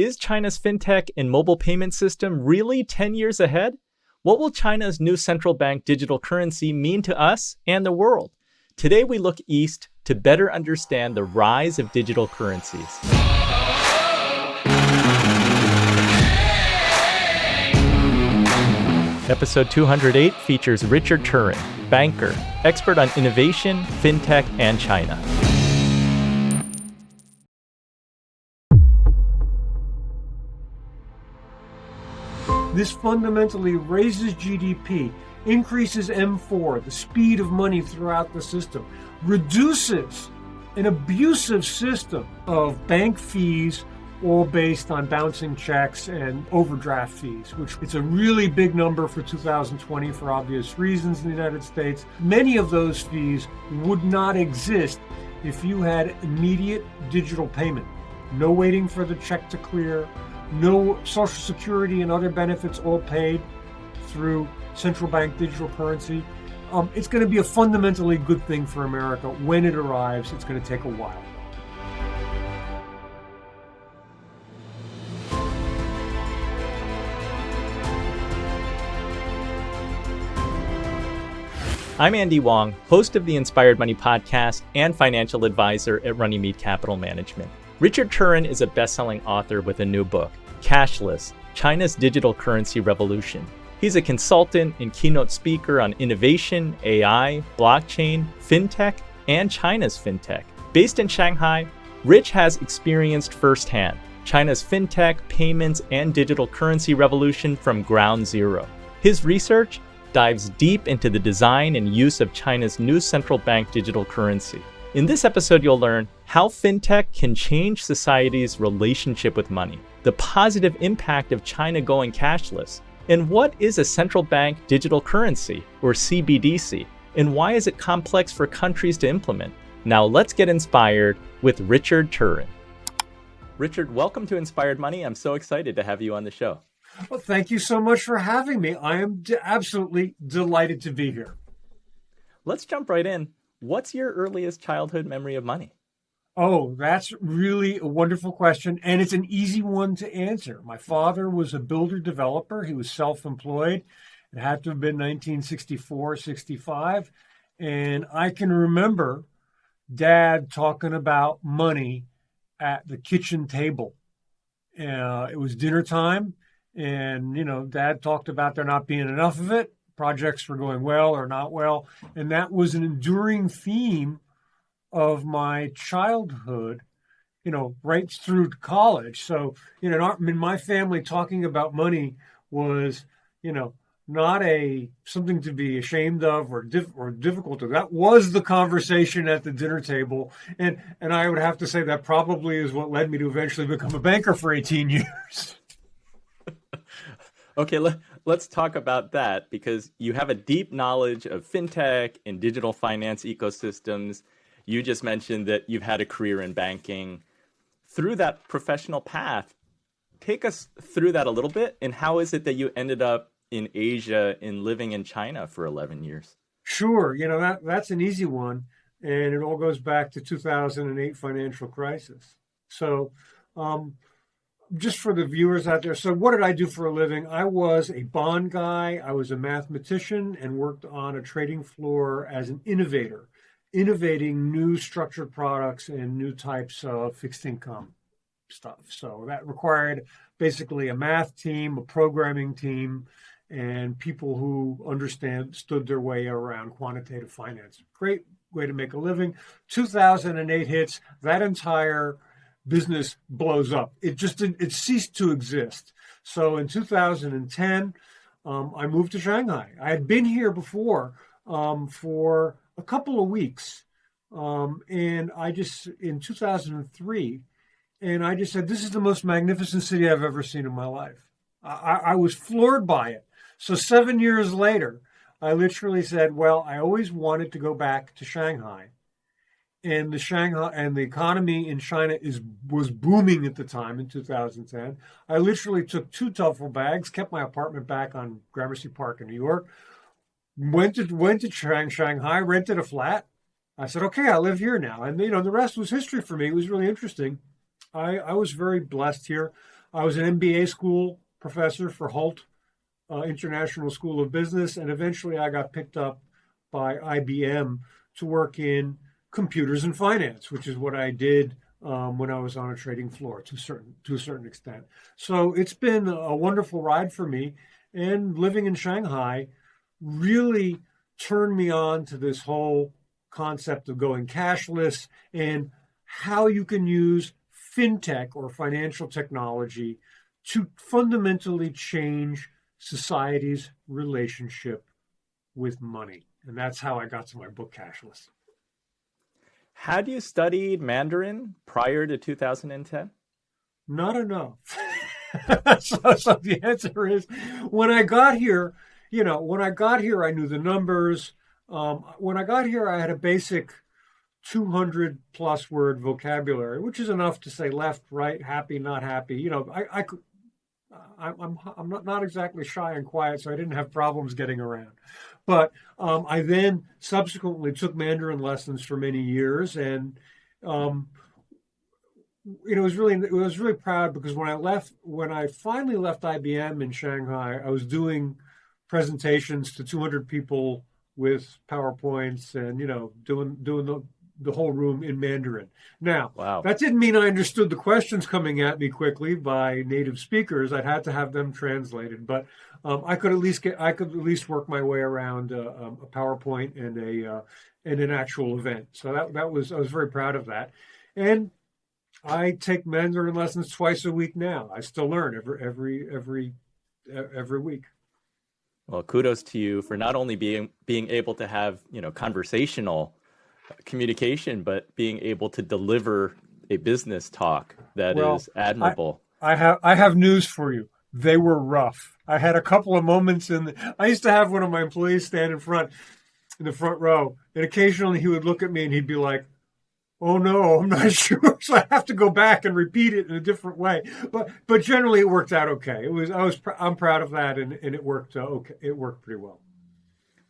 Is China's fintech and mobile payment system really 10 years ahead? What will China's new central bank digital currency mean to us and the world? Today we look east to better understand the rise of digital currencies. Episode 208 features Richard Turrin, banker, expert on innovation, fintech, and China. This fundamentally raises GDP, increases M4, the speed of money throughout the system, reduces an abusive system of bank fees, all based on bouncing checks and overdraft fees, which it's a really big number for 2020 for obvious reasons in the United States. Many of those fees would not exist if you had immediate digital payment. No waiting for the check to clear, no Social Security and other benefits all paid through central bank digital currency. It's going to be a fundamentally good thing for America. When it arrives, it's going to take a while. I'm Andy Wong, host of the Inspired Money podcast and financial advisor at Runnymede Capital Management. Richard Turrin is a best-selling author with a new book, Cashless, China's Digital Currency Revolution. He's a consultant and keynote speaker on innovation, AI, blockchain, fintech, and China's fintech. Based in Shanghai, Rich has experienced firsthand China's fintech, payments, and digital currency revolution from ground zero. His research dives deep into the design and use of China's new central bank digital currency. In this episode, you'll learn how fintech can change society's relationship with money, the positive impact of China going cashless, and what is a central bank digital currency, or CBDC, and why is it complex for countries to implement? Now let's get inspired with Richard Turrin. Richard, welcome to Inspired Money. I'm so excited to have you on the show. Well, thank you so much for having me. I am absolutely delighted to be here. Let's jump right in. What's your earliest childhood memory of money? Oh, that's really a wonderful question, and it's an easy one to answer. My father was a builder-developer. He was self-employed. It had to have been 1964, 65, and I can remember Dad talking about money at the kitchen table. It was dinner time, and, Dad talked about there not being enough of it. Projects were going well or not well. And that was an enduring theme of my childhood, right through college. So, in my family, talking about money was, not something to be ashamed of or difficult to. That was the conversation at the dinner table. And I would have to say that probably is what led me to eventually become a banker for 18 years. Okay, let's talk about that, because you have a deep knowledge of fintech and digital finance ecosystems. You just mentioned that you've had a career in banking. Through that professional path, take us through that a little bit, and how is it that you ended up in Asia and living in China for 11 years? Sure, that's an easy one, and it all goes back to 2008 financial crisis. So, just for the viewers out there, so what did I do for a living? I was a bond guy. I was a mathematician and worked on a trading floor as an innovator, innovating new structured products and new types of fixed income stuff. So that required basically a math team, a programming team, and people who stood their way around quantitative finance. Great way to make a living. 2008 hits, that entire business blows up. It ceased to exist. So in 2010, I moved to Shanghai. I had been here before for a couple of weeks, and in 2003, and I just said, this is the most magnificent city I've ever seen in my life. I was floored by it. So 7 years later, I literally said, well, I always wanted to go back to Shanghai. And the economy in China was booming at the time in 2010. I literally took 2 duffel bags, kept my apartment back on Gramercy Park in New York, went to Shanghai, rented a flat. I said, okay, I live here now. And, the rest was history for me. It was really interesting. I was very blessed here. I was an MBA school professor for Hult International School of Business, and eventually I got picked up by IBM to work in computers and finance, which is what I did when I was on a trading floor to a certain extent. So it's been a wonderful ride for me, and living in Shanghai really turned me on to this whole concept of going cashless and how you can use FinTech or financial technology to fundamentally change society's relationship with money. And that's how I got to my book, Cashless. Had you studied Mandarin prior to 2010? Not enough. So the answer is, when I got here, I knew the numbers. When I got here, I had a basic 200 plus word vocabulary, which is enough to say left, right, happy, not happy. I'm not exactly shy and quiet, so I didn't have problems getting around. But I then subsequently took Mandarin lessons for many years, and it was really proud because when I finally left IBM in Shanghai, I was doing presentations to 200 people with PowerPoints and doing the whole room in Mandarin. Now, wow. That didn't mean I understood the questions coming at me quickly by native speakers. I had to have them translated, but I could at least work my way around a PowerPoint and an actual event. So I was very proud of that. And I take Mandarin lessons twice a week now. I still learn every week. Well, kudos to you for not only being able to have conversational communication, but being able to deliver a business talk that is admirable. I have news for you. They were rough. I had a couple of moments I used to have one of my employees stand in the front row, and occasionally he would look at me and he'd be like, "Oh no, I'm not sure." So I have to go back and repeat it in a different way. But generally it worked out okay. I'm proud of that, and it worked okay. It worked pretty well.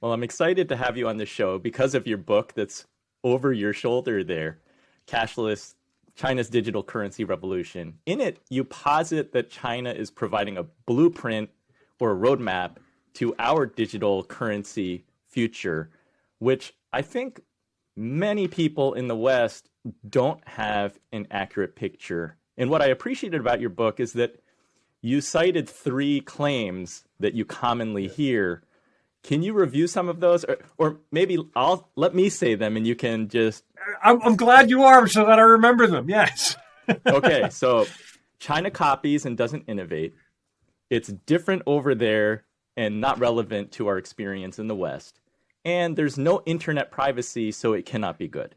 Well, I'm excited to have you on the show because of your book that's over your shoulder there, Cashless, China's Digital Currency Revolution. In it, you posit that China is providing a blueprint or a roadmap to our digital currency future, which I think many people in the West don't have an accurate picture. And what I appreciated about your book is that you cited 3 claims that you commonly hear. Can you review some of those, or maybe let me say them and you can just... I'm glad you are, so that I remember them. Yes. Okay, so China copies and doesn't innovate. It's different over there and not relevant to our experience in the West. And there's no internet privacy, so it cannot be good.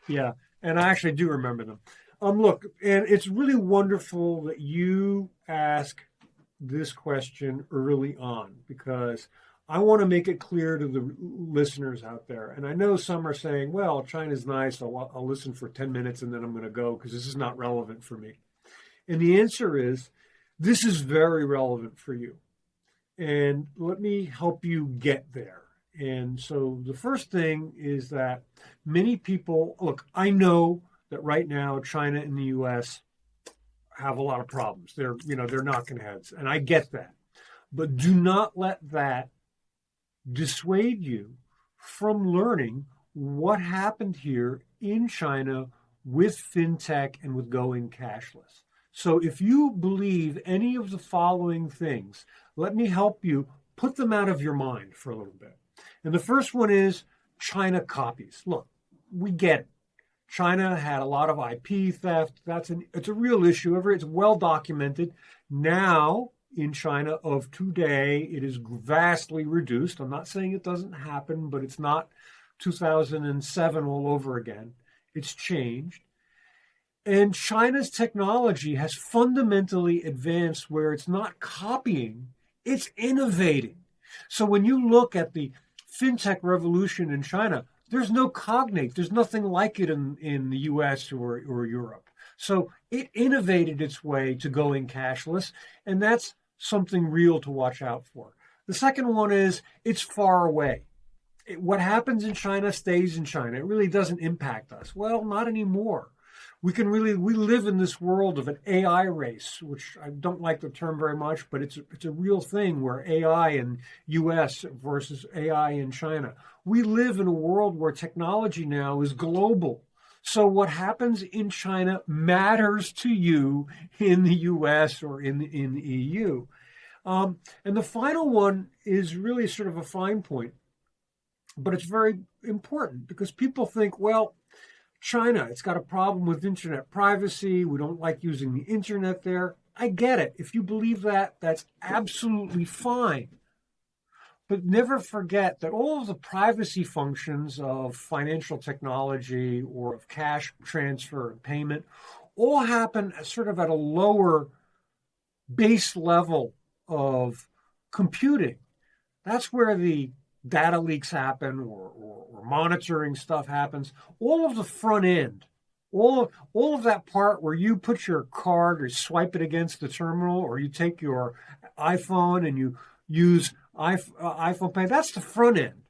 Yeah, and I actually do remember them. Look, and it's really wonderful that you ask this question early on, because I want to make it clear to the listeners out there. And I know some are saying, well, China's nice. I'll listen for 10 minutes and then I'm going to go because this is not relevant for me. And the answer is, this is very relevant for you. And let me help you get there. And so the first thing is that many people, look, I know that right now China and the US have a lot of problems. They're knocking heads, and I get that. But do not let that dissuade you from learning what happened here in China with FinTech and with going cashless. So if you believe any of the following things, let me help you put them out of your mind for a little bit. And the first one is China copies. Look, we get it. China had a lot of IP theft. It's a real issue. It's well documented. Now, in China of today, it is vastly reduced. I'm not saying it doesn't happen, but it's not 2007 all over again. It's changed. And China's technology has fundamentally advanced where it's not copying, it's innovating. So when you look at the FinTech revolution in China, there's no cognate. There's nothing like it in the US or Europe. So it innovated its way to going cashless, and that's something real to watch out for. The second one is it's far away. What happens in China stays in China. It really doesn't impact us. Well, not anymore. we live in this world of an AI race, which I don't like the term very much, but it's a real thing where AI in US versus AI in China. We live in a world where technology now is global. So what happens in China matters to you in the US or in the EU. And the final one is really sort of a fine point, but it's very important because people think, well, China, it's got a problem with internet privacy. We don't like using the internet there. I get it. If you believe that, that's absolutely fine. But never forget that all of the privacy functions of financial technology or of cash transfer and payment all happen sort of at a lower base level of computing. That's where the data leaks happen or monitoring stuff happens. All of the front end, all of that part where you put your card or swipe it against the terminal, or you take your iPhone and you use iPhone Pay, that's the front end.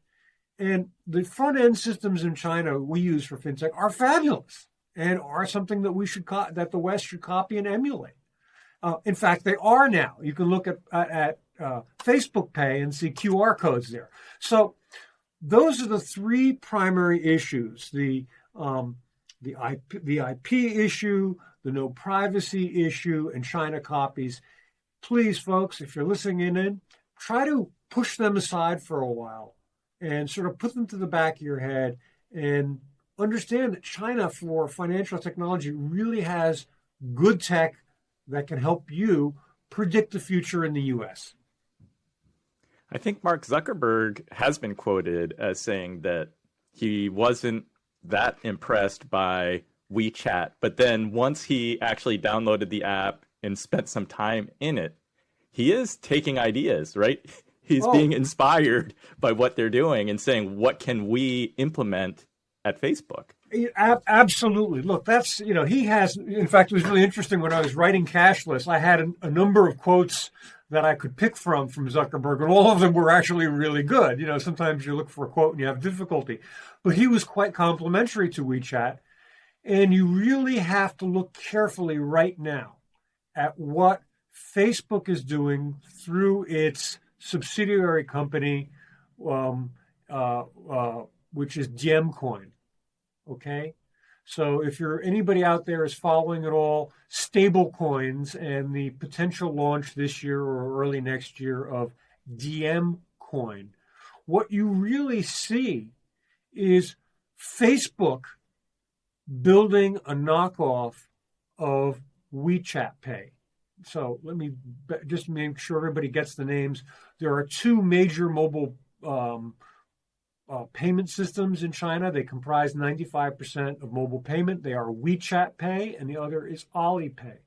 And the front end systems in China we use for FinTech are fabulous and are something that that the West should copy and emulate. In fact, they are now. You can look at Facebook Pay and see QR codes there. So those are the three primary issues: the IP issue, the no privacy issue, and China copies. Please, folks, if you're listening in, try to push them aside for a while and sort of put them to the back of your head and understand that China for financial technology really has good tech that can help you predict the future in the U.S. I think Mark Zuckerberg has been quoted as saying that he wasn't that impressed by WeChat, but then once he actually downloaded the app and spent some time in it, he is taking ideas, right? He's being inspired by what they're doing and saying, what can we implement at Facebook? Absolutely. Look, he has, in fact, it was really interesting when I was writing Cashless, I had a number of quotes that I could pick from Zuckerberg, and all of them were actually really good. Sometimes you look for a quote and you have difficulty, but he was quite complimentary to WeChat. And you really have to look carefully right now at what Facebook is doing through its subsidiary company, which is Gemcoin. Okay, so if anybody out there is following at all stable coins and the potential launch this year or early next year of Gemcoin, what you really see is Facebook building a knockoff of WeChat Pay. So let me just make sure everybody gets the names. There are two major mobile payment systems in China. They comprise 95% of mobile payment. They are WeChat Pay, and the other is Alipay.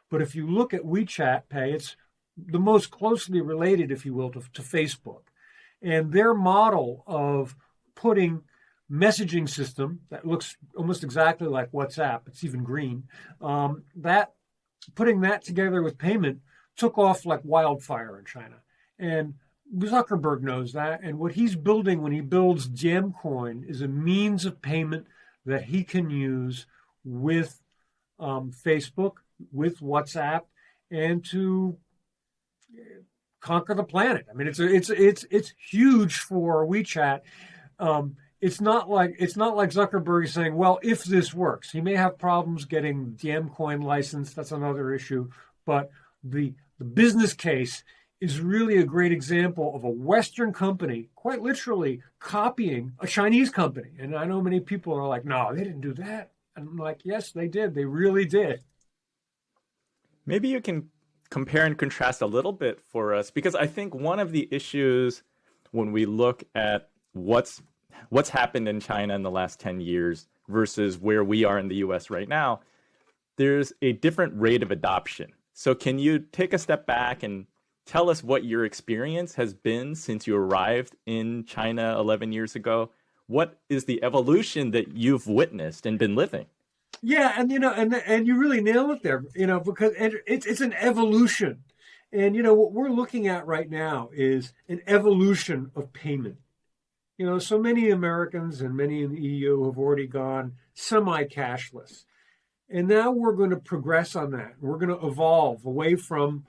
But if you look at WeChat Pay, it's the most closely related, if you will, to Facebook. And their model of putting messaging system that looks almost exactly like WhatsApp, it's even green, putting that together with payment took off like wildfire in China. And Zuckerberg knows that, and what he's building when he builds Gemcoin is a means of payment that he can use with Facebook, with WhatsApp, and to conquer the planet. I mean, it's huge for WeChat. It's not like Zuckerberg is saying, well, if this works, he may have problems getting Gemcoin licensed. That's another issue, but the business case is really a great example of a Western company, quite literally copying a Chinese company. And I know many people are like, no, they didn't do that. And I'm like, yes, they did. They really did. Maybe you can compare and contrast a little bit for us, because I think one of the issues when we look at what's happened in China in the last 10 years versus where we are in the US right now, there's a different rate of adoption. So can you take a step back and tell us what your experience has been since you arrived in China 11 years ago? What is the evolution that you've witnessed and been living? Yeah, and and you really nail it there, because it's an evolution. And what we're looking at right now is an evolution of payment. So many Americans and many in the EU have already gone semi-cashless. And now we're going to progress on that. We're going to evolve away from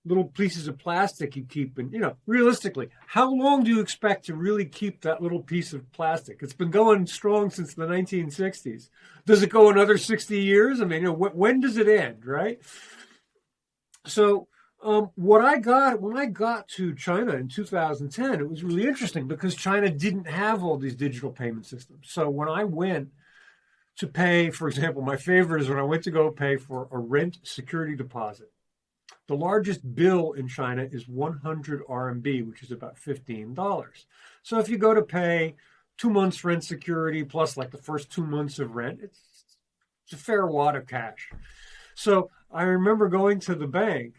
little pieces of plastic you keep. And, realistically, how long do you expect to really keep that little piece of plastic? It's been going strong since the 1960s. Does it go another 60 years? I mean, when does it end, right? So when I got to China in 2010, it was really interesting because China didn't have all these digital payment systems. So when I went to pay, for example, my favorite is when I went to go pay for a rent security deposit. The largest bill in China is 100 RMB, which is about $15. So if you go to pay 2 months rent security plus like the first 2 months of rent, it's a fair wad of cash. So I remember going to the bank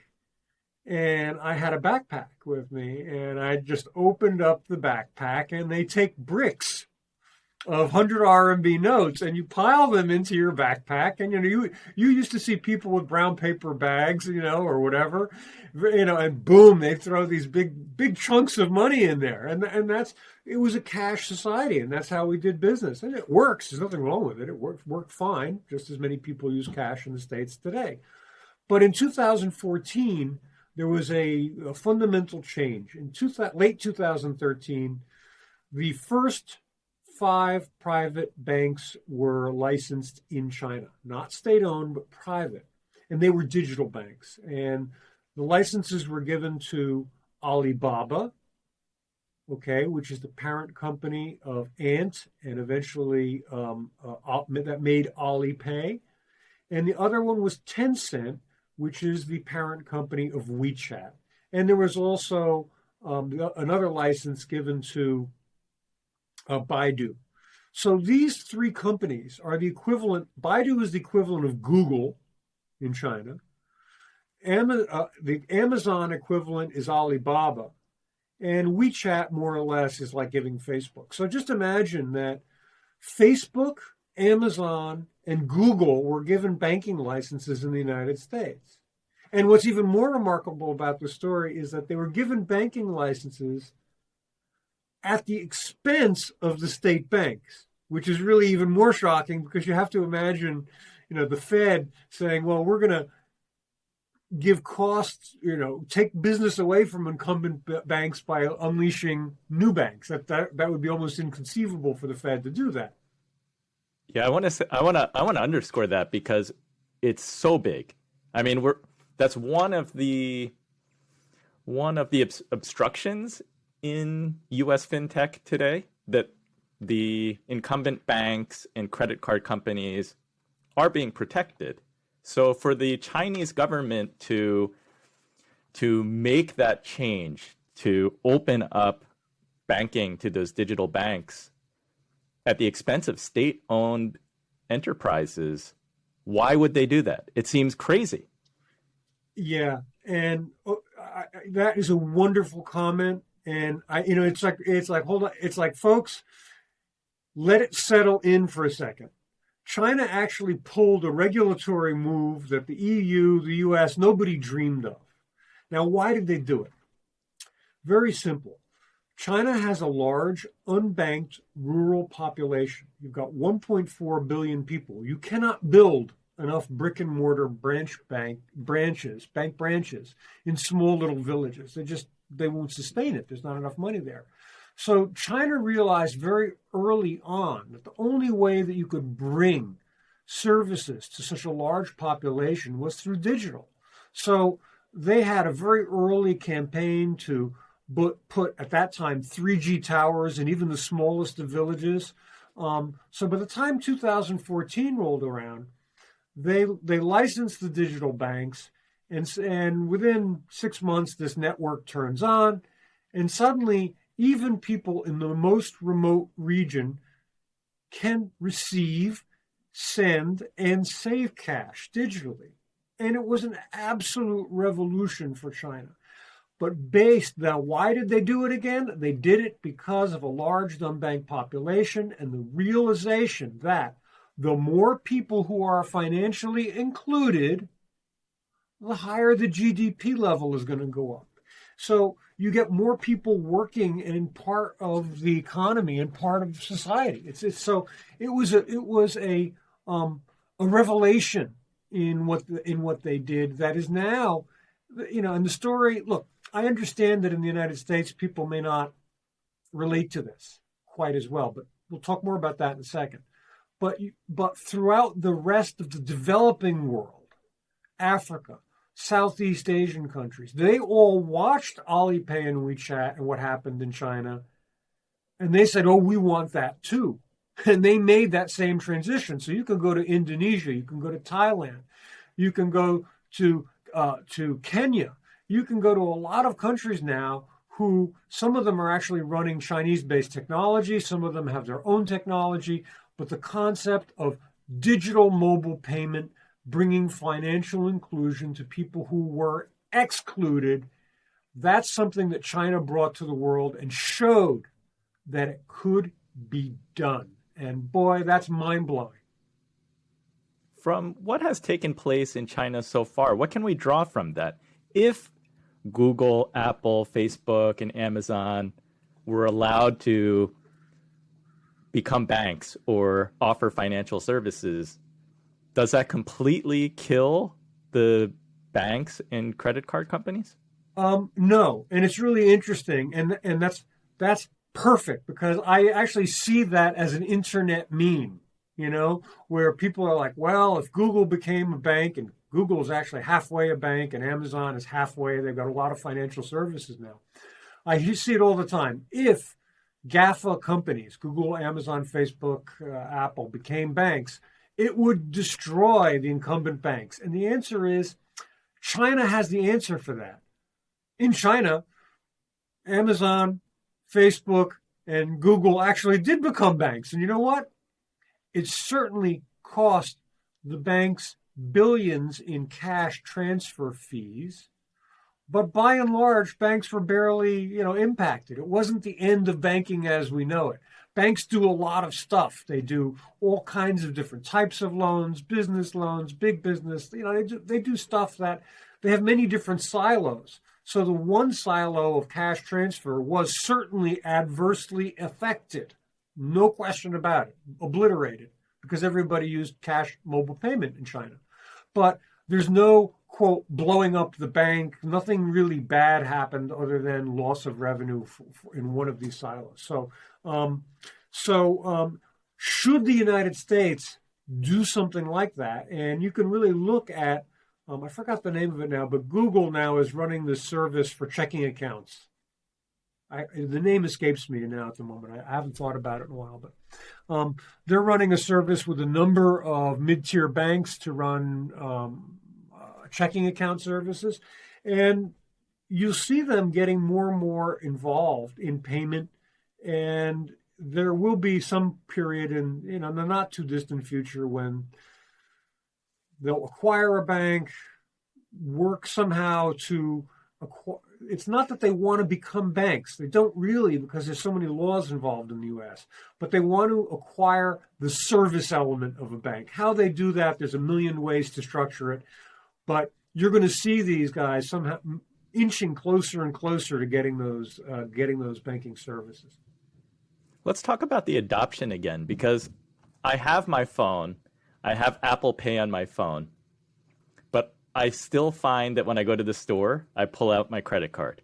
and I had a backpack with me and I just opened up the backpack and they take bricks of 100 RMB notes and you pile them into your backpack. And, you used to see people with brown paper bags, or whatever, and boom, they throw these big chunks of money in there. And it was a cash society. And that's how we did business. And it works. There's nothing wrong with it. It worked fine. Just as many people use cash in the States today. But in 2014, there was a fundamental change. In late 2013, the first 5 private banks were licensed in China, not state-owned, but private. And they were digital banks. And the licenses were given to Alibaba, which is the parent company of Ant, and eventually that made Alipay. And the other one was Tencent, which is the parent company of WeChat. And there was also another license given to Baidu. So these 3 companies are the equivalent. Baidu is the equivalent of Google in China. The Amazon equivalent is Alibaba. And WeChat, more or less, is like giving Facebook. So just imagine that Facebook, Amazon, and Google were given banking licenses in the United States. And what's even more remarkable about the story is that they were given banking licenses at the expense of the state banks, which is really even more shocking because you have to imagine, the Fed saying, well, we're going to give costs, take business away from incumbent banks by unleashing new banks. That would be almost inconceivable for the Fed to do that. Yeah, I want to underscore that because it's so big. I mean, that's one of the obstructions in U.S. FinTech today, that the incumbent banks and credit card companies are being protected. So for the Chinese government to make that change, to open up banking to those digital banks at the expense of state-owned enterprises, why would they do that? It seems crazy. Yeah, and that is a wonderful comment. And it's like, hold on. It's like, folks, let it settle in for a second. China actually pulled a regulatory move that the EU, the US, nobody dreamed of. Now, why did they do it? Very simple. China has a large unbanked rural population. You've got 1.4 billion people. You cannot build enough brick and mortar bank branches in small little villages. They won't sustain it. There's not enough money there. So China realized very early on that the only way that you could bring services to such a large population was through digital. So they had a very early campaign to put at that time 3G towers in even the smallest of villages. So by the time 2014 rolled around, they licensed the digital banks. And within 6 months, this network turns on, and suddenly even people in the most remote region can receive, send, and save cash digitally. And it was an absolute revolution for China. But now, why did they do it again? They did it because of a large unbanked population and the realization that the more people who are financially included, the higher the GDP level is going to go up. So you get more people working and part of the economy and part of society. So it was a a revelation in what they did that is now, and the story. Look, I understand that in the United States, people may not relate to this quite as well, but we'll talk more about that in a second. But throughout the rest of the developing world, Africa, Southeast Asian countries, they all watched Alipay and WeChat and what happened in China, and they said, "Oh, we want that too." And they made that same transition. So you can go to Indonesia, you can go to Thailand, you can go to Kenya, you can go to a lot of countries now who some of them are actually running Chinese-based technology, some of them have their own technology, but the concept of digital mobile payment, bringing financial inclusion to people who were excluded, that's something that China brought to the world and showed that it could be done. And boy, that's mind-blowing. From what has taken place in China so far, what can we draw from that? If Google, Apple, Facebook, and Amazon were allowed to become banks or offer financial services, does that completely kill the banks and credit card companies? No, and it's really interesting, and that's perfect because I actually see that as an internet meme, where people are like, well, if Google became a bank, and Google is actually halfway a bank and Amazon is halfway, they've got a lot of financial services now. I see it all the time. If Gafa companies, Google, Amazon, Facebook, Apple, became banks, it would destroy the incumbent banks. And the answer is China has the answer for that. In China, Amazon, Facebook, and Google actually did become banks. And you know what? It certainly cost the banks billions in cash transfer fees. But by and large, banks were barely, impacted. It wasn't the end of banking as we know it. Banks do a lot of stuff. They do all kinds of different types of loans, business loans, big business. They do stuff that they have many different silos. So the one silo of cash transfer was certainly adversely affected. No question about it. Obliterated because everybody used cash mobile payment in China. But there's no, quote, blowing up the bank. Nothing really bad happened other than loss of revenue in one of these silos. So should the United States do something like that? And you can really look at, I forgot the name of it now, but Google now is running the service for checking accounts. The name escapes me now at the moment. I haven't thought about it in a while, but they're running a service with a number of mid-tier banks to run checking account services. And you see them getting more and more involved in payment. And there will be some period in the not too distant future when they'll acquire a bank, work somehow to acquire. It's not that they want to become banks. They don't really, because there's so many laws involved in the U.S., but they want to acquire the service element of a bank. How they do that, there's a million ways to structure it, but you're going to see these guys somehow inching closer and closer to getting those banking services. Let's talk about the adoption again, because I have my phone, I have Apple Pay on my phone, but I still find that when I go to the store, I pull out my credit card.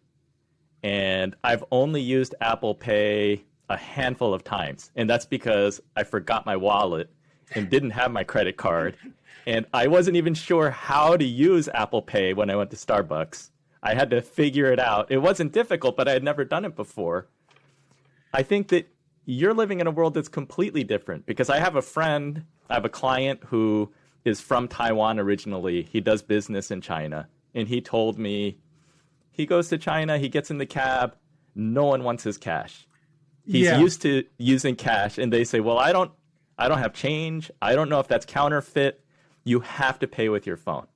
And I've only used Apple Pay a handful of times. And that's because I forgot my wallet and didn't have my credit card. And I wasn't even sure how to use Apple Pay when I went to Starbucks. I had to figure it out. It wasn't difficult, but I had never done it before. I think that you're living in a world that's completely different because I have a client who is from Taiwan originally. He does business in China. And he told me he goes to China, he gets in the cab, no one wants his cash. He's used to using cash, and they say, well, I don't have change. I don't know if that's counterfeit. You have to pay with your phone.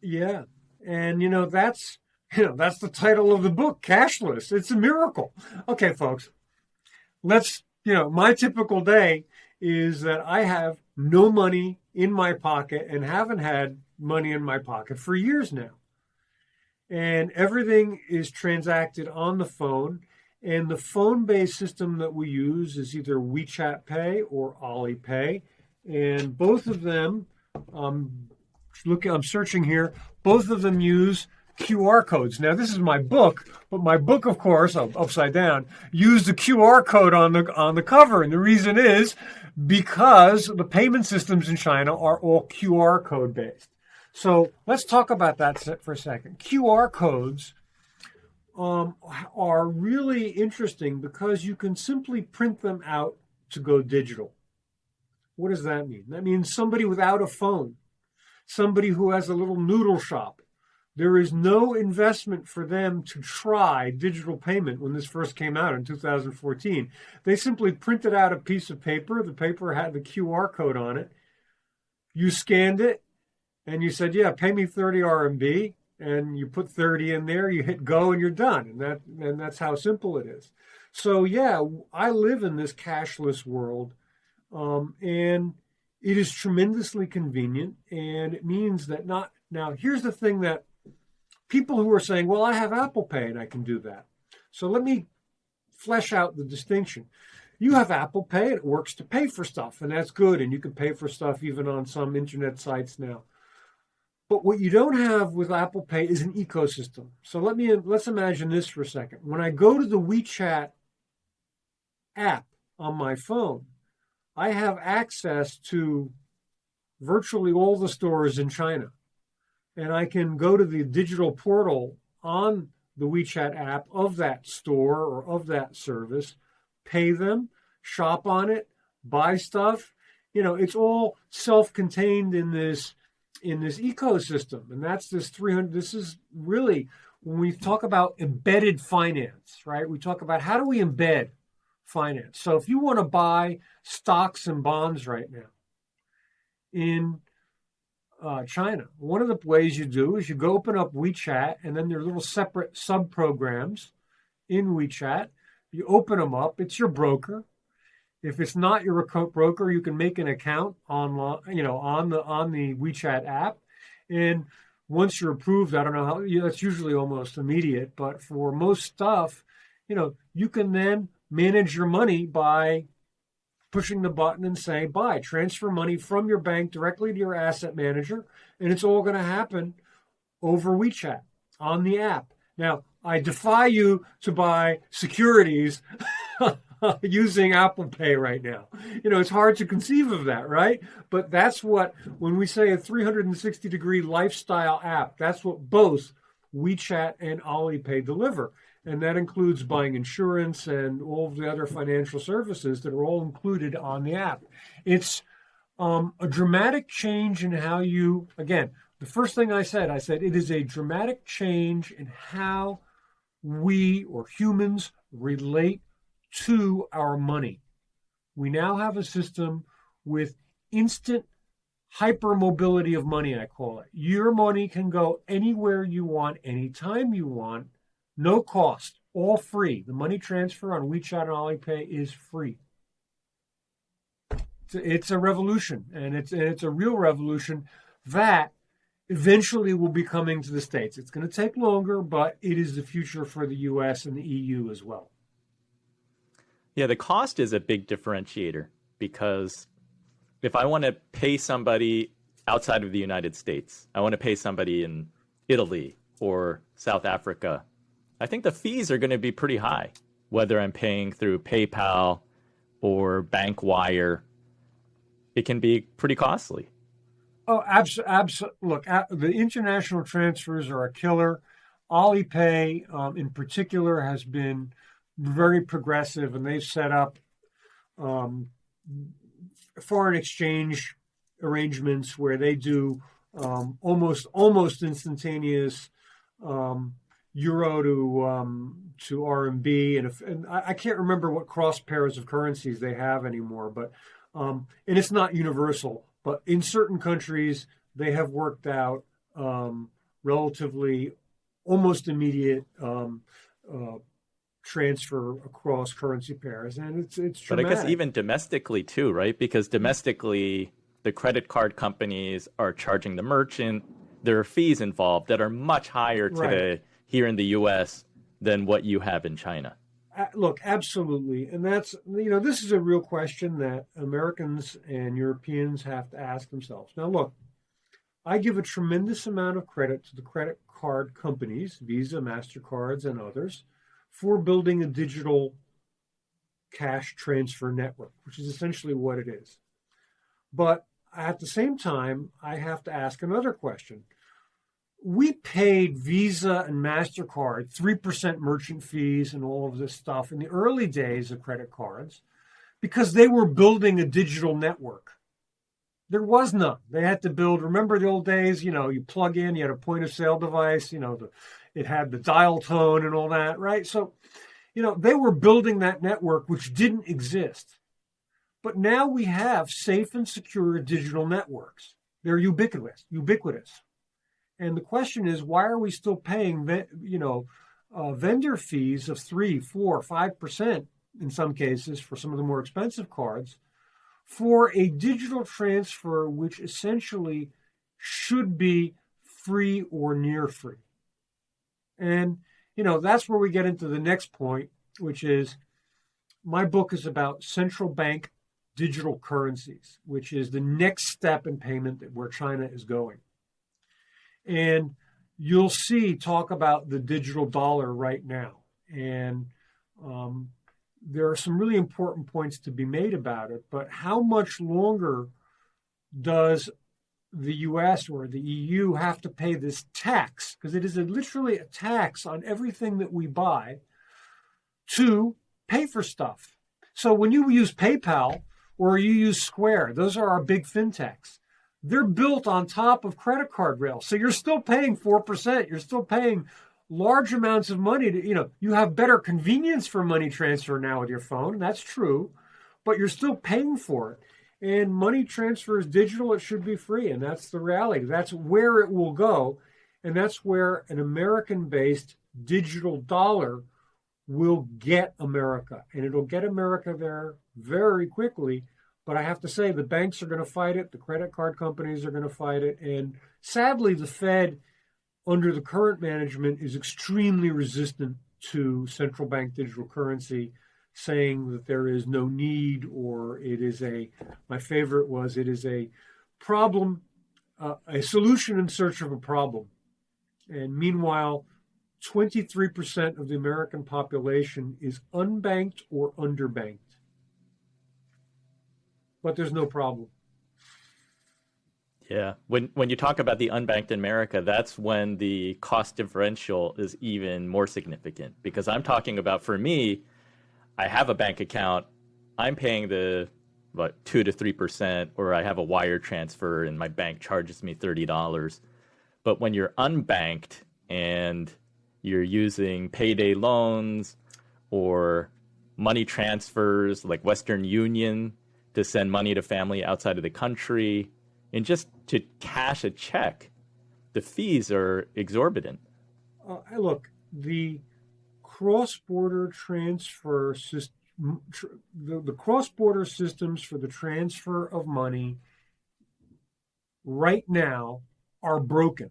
Yeah. And that's the title of the book, Cashless. It's a miracle. Okay, folks. My typical day is that I have no money in my pocket and haven't had money in my pocket for years now. And everything is transacted on the phone. And the phone-based system that we use is either WeChat Pay or Alipay. And both of them I'm searching here. Both of them use QR codes. Now, this is my book, but my book, of course, upside down, used the QR code on the cover, and the reason is because the payment systems in China are all QR code based. So let's talk about that for a second. QR codes are really interesting because you can simply print them out to go digital. What does that mean? That means somebody without a phone, somebody who has a little noodle shop, there is no investment for them to try digital payment when this first came out in 2014. They simply printed out a piece of paper. The paper had the QR code on it. You scanned it and you said, yeah, pay me 30 RMB. And you put 30 in there, you hit go and you're done. And that's how simple it is. So yeah, I live in this cashless world. And it is tremendously convenient. And it means that now here's the thing that people who are saying, well, I have Apple Pay and I can do that. So let me flesh out the distinction. You have Apple Pay, it works to pay for stuff, and that's good. And you can pay for stuff even on some internet sites now. But what you don't have with Apple Pay is an ecosystem. So let's imagine this for a second. When I go to the WeChat app on my phone, I have access to virtually all the stores in China. And I can go to the digital portal on the WeChat app of that store or of that service, pay them, shop on it, buy stuff. It's all self-contained in this ecosystem. And that's this is really, when we talk about embedded finance, right? We talk about how do we embed finance. So if you want to buy stocks and bonds right now in China, one of the ways you do is you go open up WeChat, and then there are little separate sub-programs in WeChat. You open them up. It's your broker. If it's not your broker, you can make an account online, on the WeChat app. And once you're approved, I don't know how, that's usually almost immediate, but for most stuff, you can then manage your money by pushing the button and saying, buy, transfer money from your bank directly to your asset manager. And it's all going to happen over WeChat on the app. Now, I defy you to buy securities using Apple Pay right now. It's hard to conceive of that, right? But that's what, when we say a 360-degree lifestyle app, that's what both WeChat and Alipay deliver. And that includes buying insurance and all of the other financial services that are all included on the app. It's a dramatic change in how you, again, the first thing I said it is a dramatic change in how we or humans relate to our money. We now have a system with instant hypermobility of money, I call it. Your money can go anywhere you want, anytime you want, no cost, all free. The money transfer on WeChat and Alipay is free. It's a revolution, and it's a real revolution that eventually will be coming to the States. It's going to take longer, but it is the future for the US and the EU as well. Yeah, the cost is a big differentiator, because if I want to pay somebody outside of the United States, I want to pay somebody in Italy or South Africa, I think the fees are going to be pretty high, whether I'm paying through PayPal or BankWire. It can be pretty costly. Oh, absolutely. Look, the international transfers are a killer. Alipay, in particular, has been very progressive, and they've set up foreign exchange arrangements where they do almost instantaneous euro to RMB, and I can't remember what cross pairs of currencies they have anymore, but and it's not universal. But in certain countries, they have worked out relatively almost immediate transfer across currency pairs, and it's dramatic. But I guess even domestically too, right? Because domestically, the credit card companies are charging the merchant. There are fees involved that are much higher today here in the U.S. than what you have in China. Look, absolutely. And that's, this is a real question that Americans and Europeans have to ask themselves. Now, look, I give a tremendous amount of credit to the credit card companies, Visa, MasterCards, and others, for building a digital cash transfer network, which is essentially what it is. But at the same time, I have to ask another question. We paid Visa and MasterCard 3% merchant fees and all of this stuff in the early days of credit cards because they were building a digital network. There was none. They had to build, remember the old days, you plug in, you had a point of sale device, it had the dial tone and all that, right? So, they were building that network which didn't exist. But now we have safe and secure digital networks. They're ubiquitous. And the question is, why are we still paying, vendor fees of 3, 4, 5% in some cases for some of the more expensive cards for a digital transfer which essentially should be free or near free? And, that's where we get into the next point, which is my book is about central bank digital currencies, which is the next step in payment where China is going. And you'll see talk about the digital dollar right now. And there are some really important points to be made about it. But how much longer does the US or the EU have to pay this tax? Because it is literally a tax on everything that we buy to pay for stuff. So when you use PayPal or you use Square, those are our big fintechs. They're built on top of credit card rails. So you're still paying 4%. You're still paying large amounts of money to, you have better convenience for money transfer now with your phone. That's true, but you're still paying for it. And money transfer is digital. It should be free. And that's the reality. That's where it will go. And that's where an American-based digital dollar will get America. And it'll get America there very quickly. But I have to say, the banks are going to fight it. The credit card companies are going to fight it. And sadly, the Fed, under the current management, is extremely resistant to central bank digital currency, saying that there is no need, or it is my favorite was, it is a problem, a solution in search of a problem. And meanwhile, 23% of the American population is unbanked or underbanked. But there's no problem. Yeah. When you talk about the unbanked in America, that's when the cost differential is even more significant. Because I'm talking about, for me, I have a bank account, I'm paying the 2 to 3%, or I have a wire transfer and my bank charges me $30. But when you're unbanked and you're using payday loans or money transfers like Western Union to send money to family outside of the country, and just to cash a check, the fees are exorbitant. Look, the cross-border transfer system, the cross-border systems for the transfer of money right now are broken,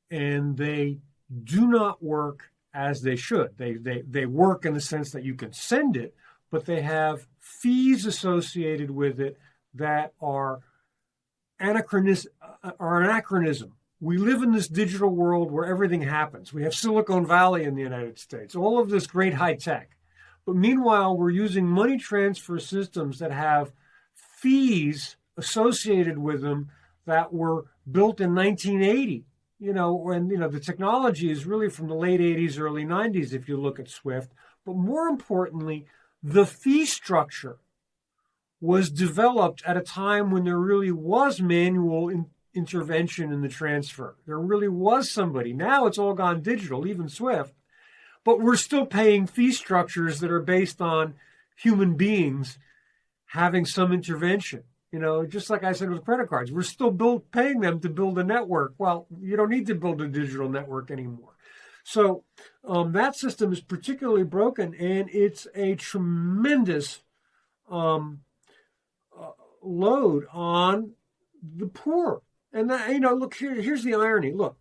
and they do not work as they should. They work in the sense that you can send it, but they have fees associated with it that are an anachronism. We live in this digital world where everything happens. We have Silicon Valley in the United States, all of this great high tech. But meanwhile, we're using money transfer systems that have fees associated with them that were built in 1980. When the technology is really from the late 80s, early 90s, if you look at SWIFT. But more importantly, the fee structure was developed at a time when there really was manual intervention in the transfer. There really was somebody. Now it's all gone digital, even SWIFT. But we're still paying fee structures that are based on human beings having some intervention. Just like I said with credit cards, we're still paying them to build a network. Well, you don't need to build a digital network anymore. So that system is particularly broken, and it's a tremendous load on the poor. And that, look, here's the irony. Look,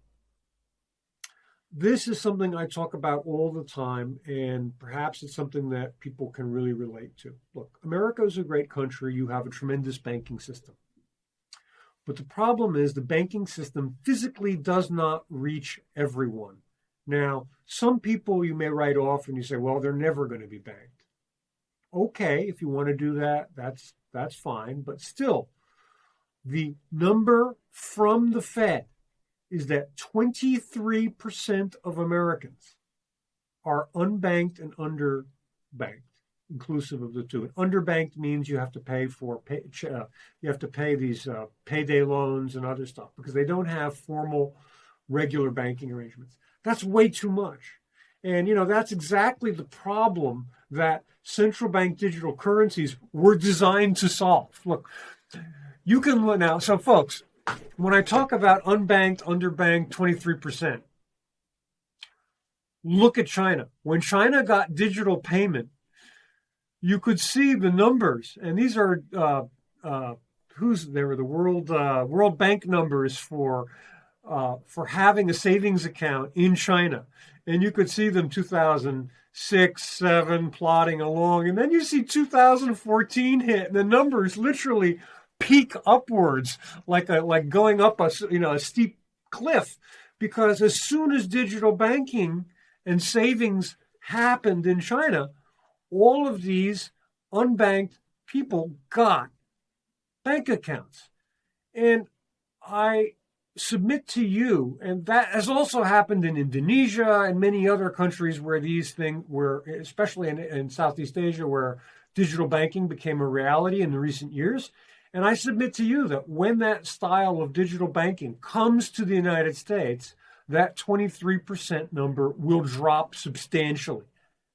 this is something I talk about all the time, and perhaps it's something that people can really relate to. Look, America is a great country. You have a tremendous banking system. But the problem is the banking system physically does not reach everyone. Now, some people you may write off and you say, well, they're never going to be banked. Okay, if you want to do that, that's fine. But still, the number from the Fed is that 23% of Americans are unbanked and underbanked, inclusive of the two. And underbanked means you have to pay these payday loans and other stuff because they don't have formal, regular banking arrangements. That's way too much. And, that's exactly the problem that central bank digital currencies were designed to solve. Look, you can look now. So, folks, when I talk about unbanked, underbanked, 23%, look at China. When China got digital payment, you could see the numbers, and these are the World Bank numbers for having a savings account in China, and you could see them 2006, 7 plodding along, and then you see 2014 hit, and the numbers literally peak upwards like going up a steep cliff, because as soon as digital banking and savings happened in China, all of these unbanked people got bank accounts. And I submit to you, and that has also happened in Indonesia and many other countries where these things were, especially in Southeast Asia, where digital banking became a reality in the recent years. And I submit to you that when that style of digital banking comes to the United States, that 23% number will drop substantially.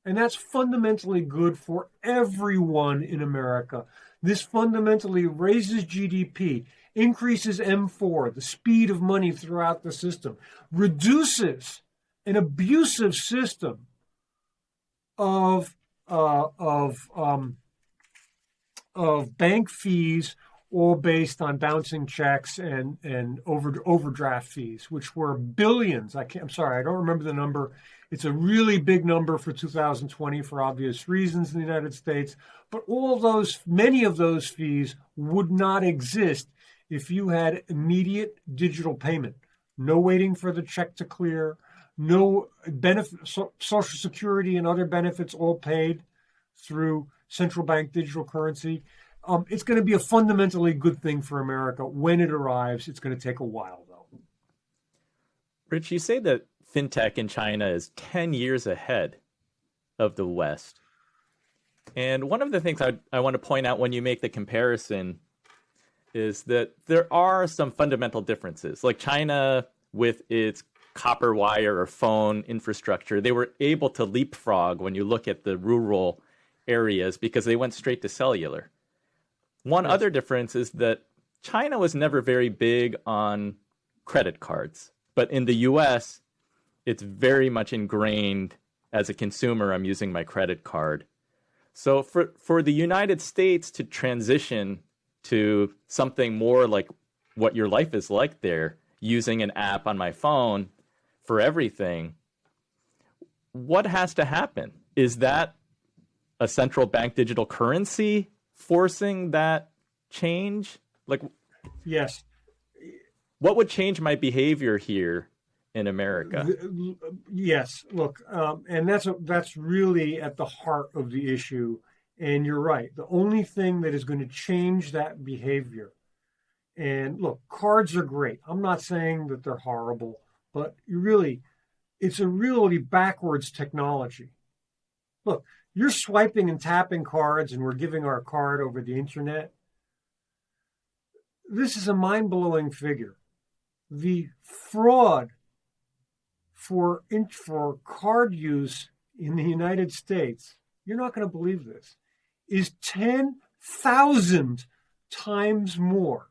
And that's fundamentally good for everyone in America. This fundamentally raises GDP, increases M4, the speed of money throughout the system, reduces an abusive system of bank fees, all based on bouncing checks and overdraft fees, which were billions. I'm sorry, I don't remember the number. It's a really big number for 2020 for obvious reasons in the United States. But many of those fees would not exist if you had immediate digital payment. No waiting for the check to clear, no benefit, Social Security and other benefits all paid through central bank digital currency. It's going to be a fundamentally good thing for America when it arrives. It's going to take a while, though. Rich, you say that FinTech in China is 10 years ahead of the West. And one of the things I want to point out when you make the comparison is that there are some fundamental differences. Like China, with its copper wire or phone infrastructure, they were able to leapfrog when you look at the rural areas because they went straight to cellular. One other difference is that China was never very big on credit cards, but in the US, it's very much ingrained as a consumer. I'm using my credit card. So for the United States to transition to something more like what your life is like there, using an app on my phone for everything, what has to happen? Is that a central bank digital currency forcing that change? Yes. What would change my behavior here in America? Yes. Look, and that's really at the heart of the issue. And you're right. The only thing that is going to change that behavior, and look, cards are great. I'm not saying that they're horrible, but it's a really backwards technology. Look, you're swiping and tapping cards, and we're giving our card over the internet. This is a mind-blowing figure. The fraud for card use in the United States, you're not going to believe this, is 10,000 times more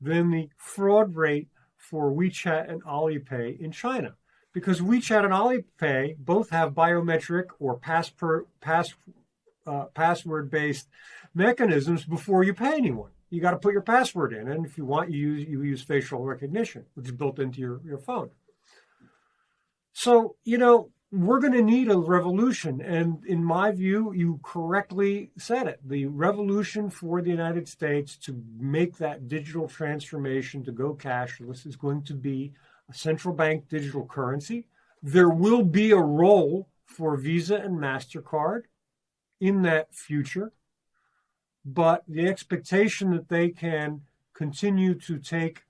than the fraud rate for WeChat and Alipay in China. Because WeChat and Alipay both have biometric or password-based mechanisms before you pay anyone. You got to put your password in, and if you want, you use facial recognition, which is built into your phone. So, we're going to need a revolution. And in my view, you correctly said it. The revolution for the United States to make that digital transformation to go cashless is going to be a central bank digital currency. There will be a role for Visa and MasterCard in that future, but the expectation that they can continue to take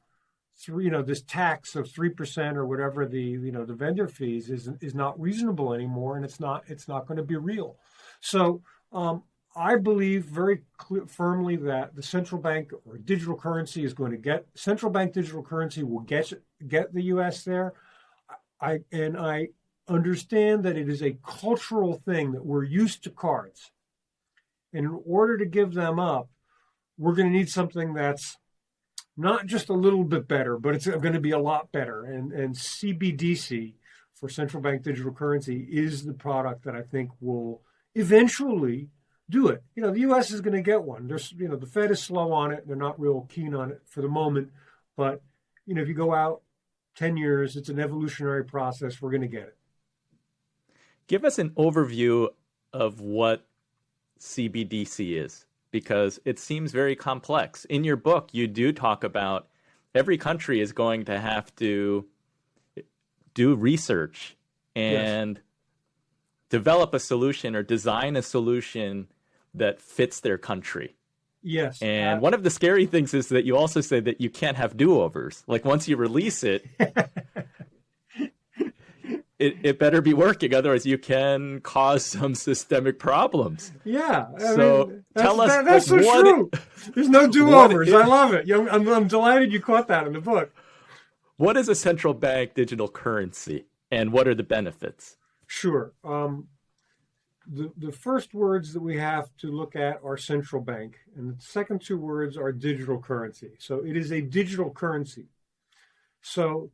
this tax of 3% or whatever the vendor fees is not reasonable anymore, and it's not going to be real. So I believe very firmly that the central bank or digital currency is going to central bank digital currency will get the U.S. there. I understand that it is a cultural thing that we're used to cards, and in order to give them up, we're going to need something that's not just a little bit better, but it's going to be a lot better. And CBDC, for central bank digital currency, is the product that I think will eventually do it. The U.S. is going to get one. The Fed is slow on it. They're not real keen on it for the moment. But, if you go out 10 years, it's an evolutionary process. We're going to get it. Give us an overview of what CBDC is, because it seems very complex. In your book, you do talk about every country is going to have to do research and develop a solution or design a solution that fits their country. Yes. And one of the scary things is that you also say that you can't have do-overs. Like once you release it, it better be working. Otherwise, you can cause some systemic problems. Yeah. Tell us. That's so true. There's no do-overs. I love it. I'm delighted you caught that in the book. What is a central bank digital currency, and what are the benefits? Sure. The first words that we have to look at are central bank, and the second two words are digital currency. So it is a digital currency. So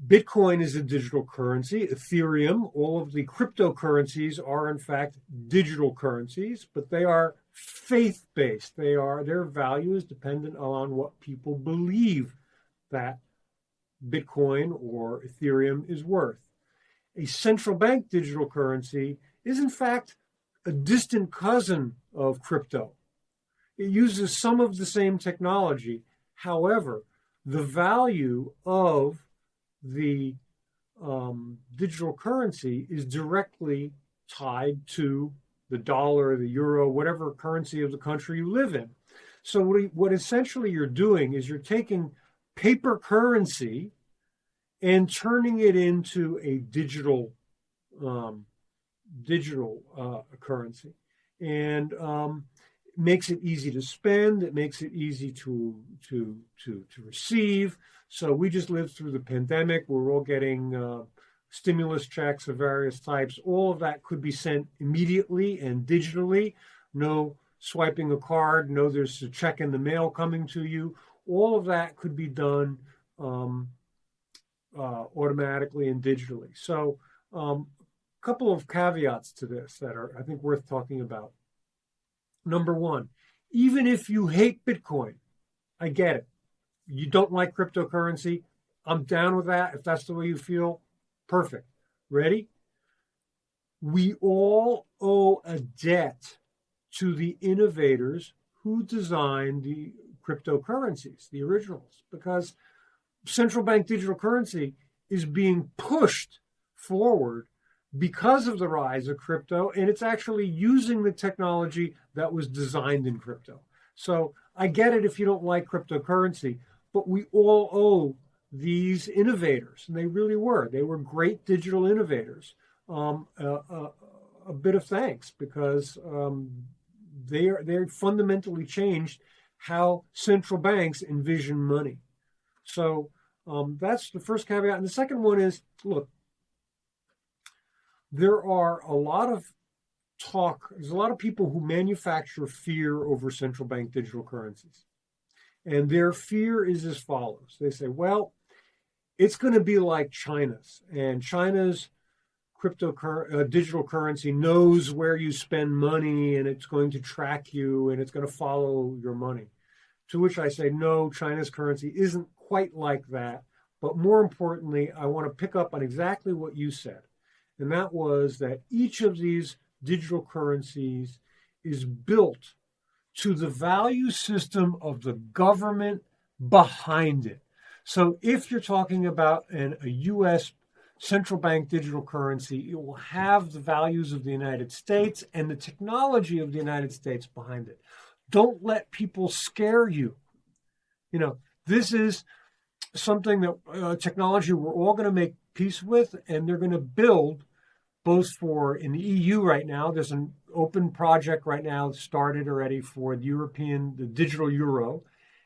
Bitcoin is a digital currency. Ethereum, all of the cryptocurrencies are in fact digital currencies, but they are faith-based. Their value is dependent on what people believe that Bitcoin or Ethereum is worth. A central bank digital currency is in fact a distant cousin of crypto. It uses some of the same technology. However, the value of the digital currency is directly tied to the dollar, the euro, whatever currency of the country you live in. So what essentially you're doing is you're taking paper currency and turning it into a digital currency, and makes it easy to spend. It makes it easy to receive. So we just lived through the pandemic. We're all getting stimulus checks of various types. All of that could be sent immediately and digitally. No swiping a card. No, there's a check in the mail coming to you. All of that could be done automatically and digitally. So a couple of caveats to this that are, I think, worth talking about. Number one, even if you hate Bitcoin, I get it. You don't like cryptocurrency, I'm down with that. If that's the way you feel, perfect. Ready? We all owe a debt to the innovators who designed the cryptocurrencies, the originals, because central bank digital currency is being pushed forward because of the rise of crypto, and it's actually using the technology that was designed in crypto. So I get it if you don't like cryptocurrency, but we all owe these innovators, and they really were. They were great digital innovators. A bit of thanks, because they fundamentally changed how central banks envision money. So that's the first caveat. And the second one is, look, there's a lot of people who manufacture fear over central bank digital currencies. And their fear is as follows. They say, well, it's going to be like China's, and China's digital currency knows where you spend money, and it's going to track you, and it's going to follow your money. To which I say, no, China's currency isn't quite like that. But more importantly, I want to pick up on exactly what you said. And that was that each of these digital currencies is built to the value system of the government behind it. So if you're talking about a U.S. central bank digital currency, it will have the values of the United States and the technology of the United States behind it. Don't let people scare you. This is something that technology we're all going to make peace with, and they're going to build both for, in the EU right now, there's an open project right now started already for the digital euro,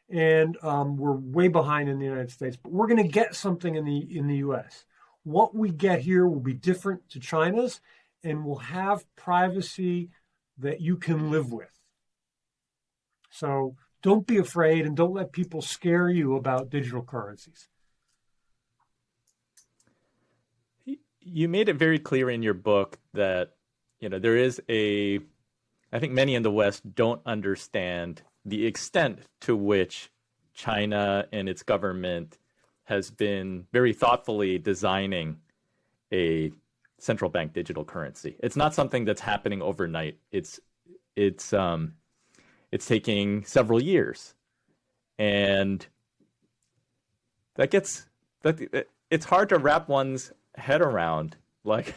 and we're way behind in the United States, but we're going to get something in the US. What we get here will be different to China's, and will have privacy that you can live with. So don't be afraid, and don't let people scare you about digital currencies. You made it very clear in your book that, there is I think many in the West don't understand the extent to which China and its government has been very thoughtfully designing a central bank digital currency. It's not something that's happening overnight. It's taking several years, and it's hard to wrap one's head around, what's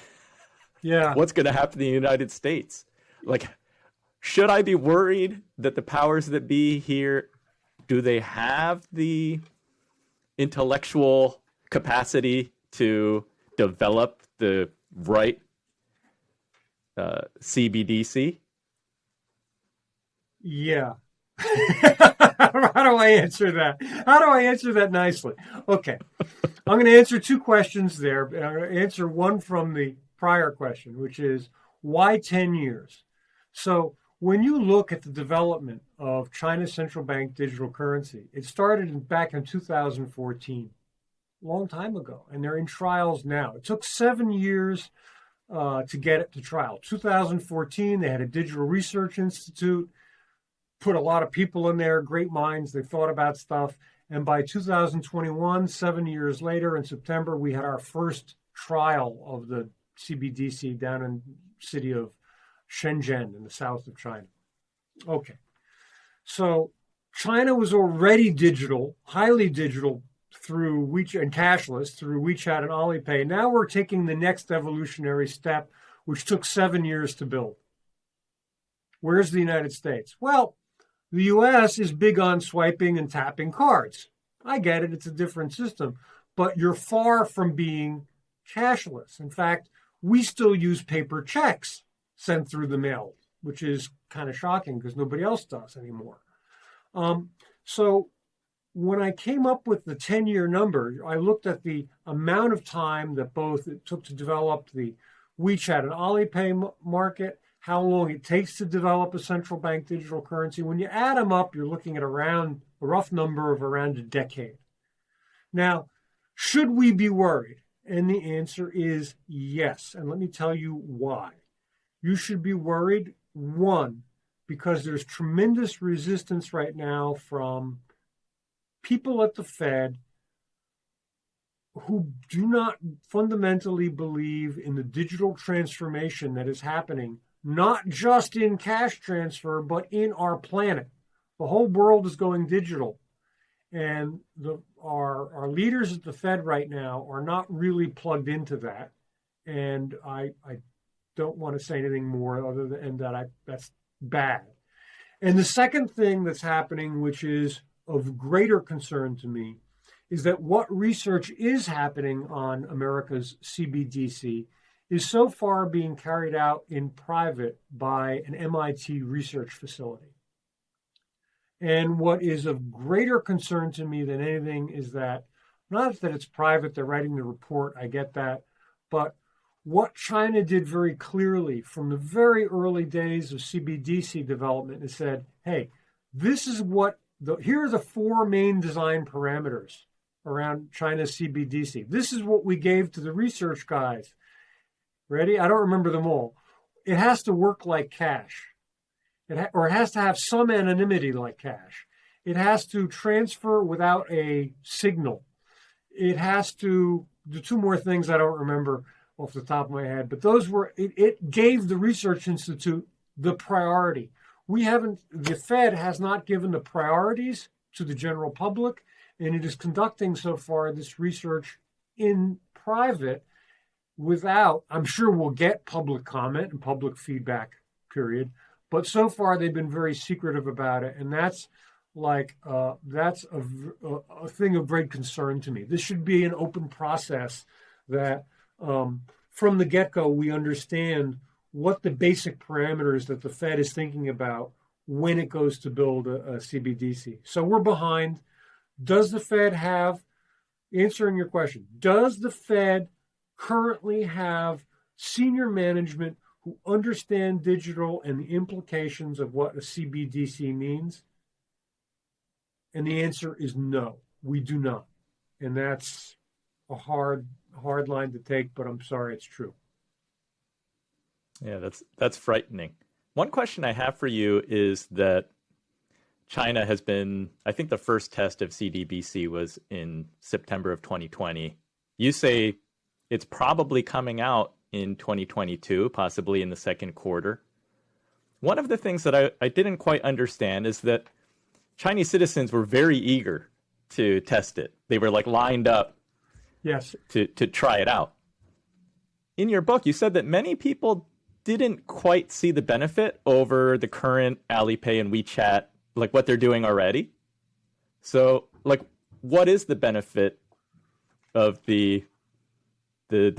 going to happen in the United States. Should I be worried that the powers that be here, do they have the intellectual capacity to develop the right CBDC? Yeah. How do I answer that? How do I answer that nicely? Okay. I'm going to answer two questions there. I'm going to answer one from the prior question, which is why 10 years? So when you look at the development of China's central bank digital currency, it started back in 2014, a long time ago, and they're in trials now. It took 7 years to get it to trial. 2014, they had a digital research institute, put a lot of people in there, great minds. They thought about stuff. And by 2021, 7 years later, in September, we had our first trial of the CBDC down in the city of Shenzhen in the south of China. Okay. So China was already digital, highly digital through WeChat and cashless through WeChat and Alipay. Now we're taking the next evolutionary step, which took 7 years to build. Where's the United States? Well, the U.S. is big on swiping and tapping cards. I get it. It's a different system. But you're far from being cashless. In fact, we still use paper checks sent through the mail, which is kind of shocking because nobody else does anymore. So when I came up with the 10-year number, I looked at the amount of time that both it took to develop the WeChat and Alipay market, how long it takes to develop a central bank digital currency. When you add them up, you're looking at around a rough number of around a decade. Now, should we be worried? And the answer is yes. And let me tell you why. You should be worried, one, because there's tremendous resistance right now from people at the Fed who do not fundamentally believe in the digital transformation that is happening, not just in cash transfer, but in our planet. The whole world is going digital. And our leaders at the Fed right now are not really plugged into that. And I don't want to say anything more other than that that's bad. And the second thing that's happening, which is of greater concern to me, is that what research is happening on America's CBDC is so far being carried out in private by an MIT research facility. And what is of greater concern to me than anything is that, not that it's private, they're writing the report, I get that, but what China did very clearly from the very early days of CBDC development is said, hey, this is here are the four main design parameters around China's CBDC. This is what we gave to the research guys. Ready? I don't remember them all. It has to work like cash. It has to have some anonymity like cash. It has to transfer without a signal. It has to do two more things I don't remember. off the top of my head, but those were, it gave the Research Institute the priority. The Fed has not given the priorities to the general public, and it is conducting so far this research in private without, I'm sure we'll get public comment and public feedback, period. But so far they've been very secretive about it. And that's that's a thing of great concern to me. This should be an open process that from the get-go, we understand what the basic parameters that the Fed is thinking about when it goes to build a CBDC. So we're behind. Does the Fed have, answering your question, does the Fed currently have senior management who understand digital and the implications of what a CBDC means? And the answer is no, we do not. And that's a hard line to take, but I'm sorry, it's true. Yeah, that's frightening. One question I have for you is that China has been, I think the first test of CBDC was in September of 2020. You say it's probably coming out in 2022, possibly in the second quarter. One of the things that I didn't quite understand is that Chinese citizens were very eager to test it. They were like lined up yes, to try it out. In your book, you said that many people didn't quite see the benefit over the current Alipay and WeChat, like what they're doing already. So, like, what is the benefit of the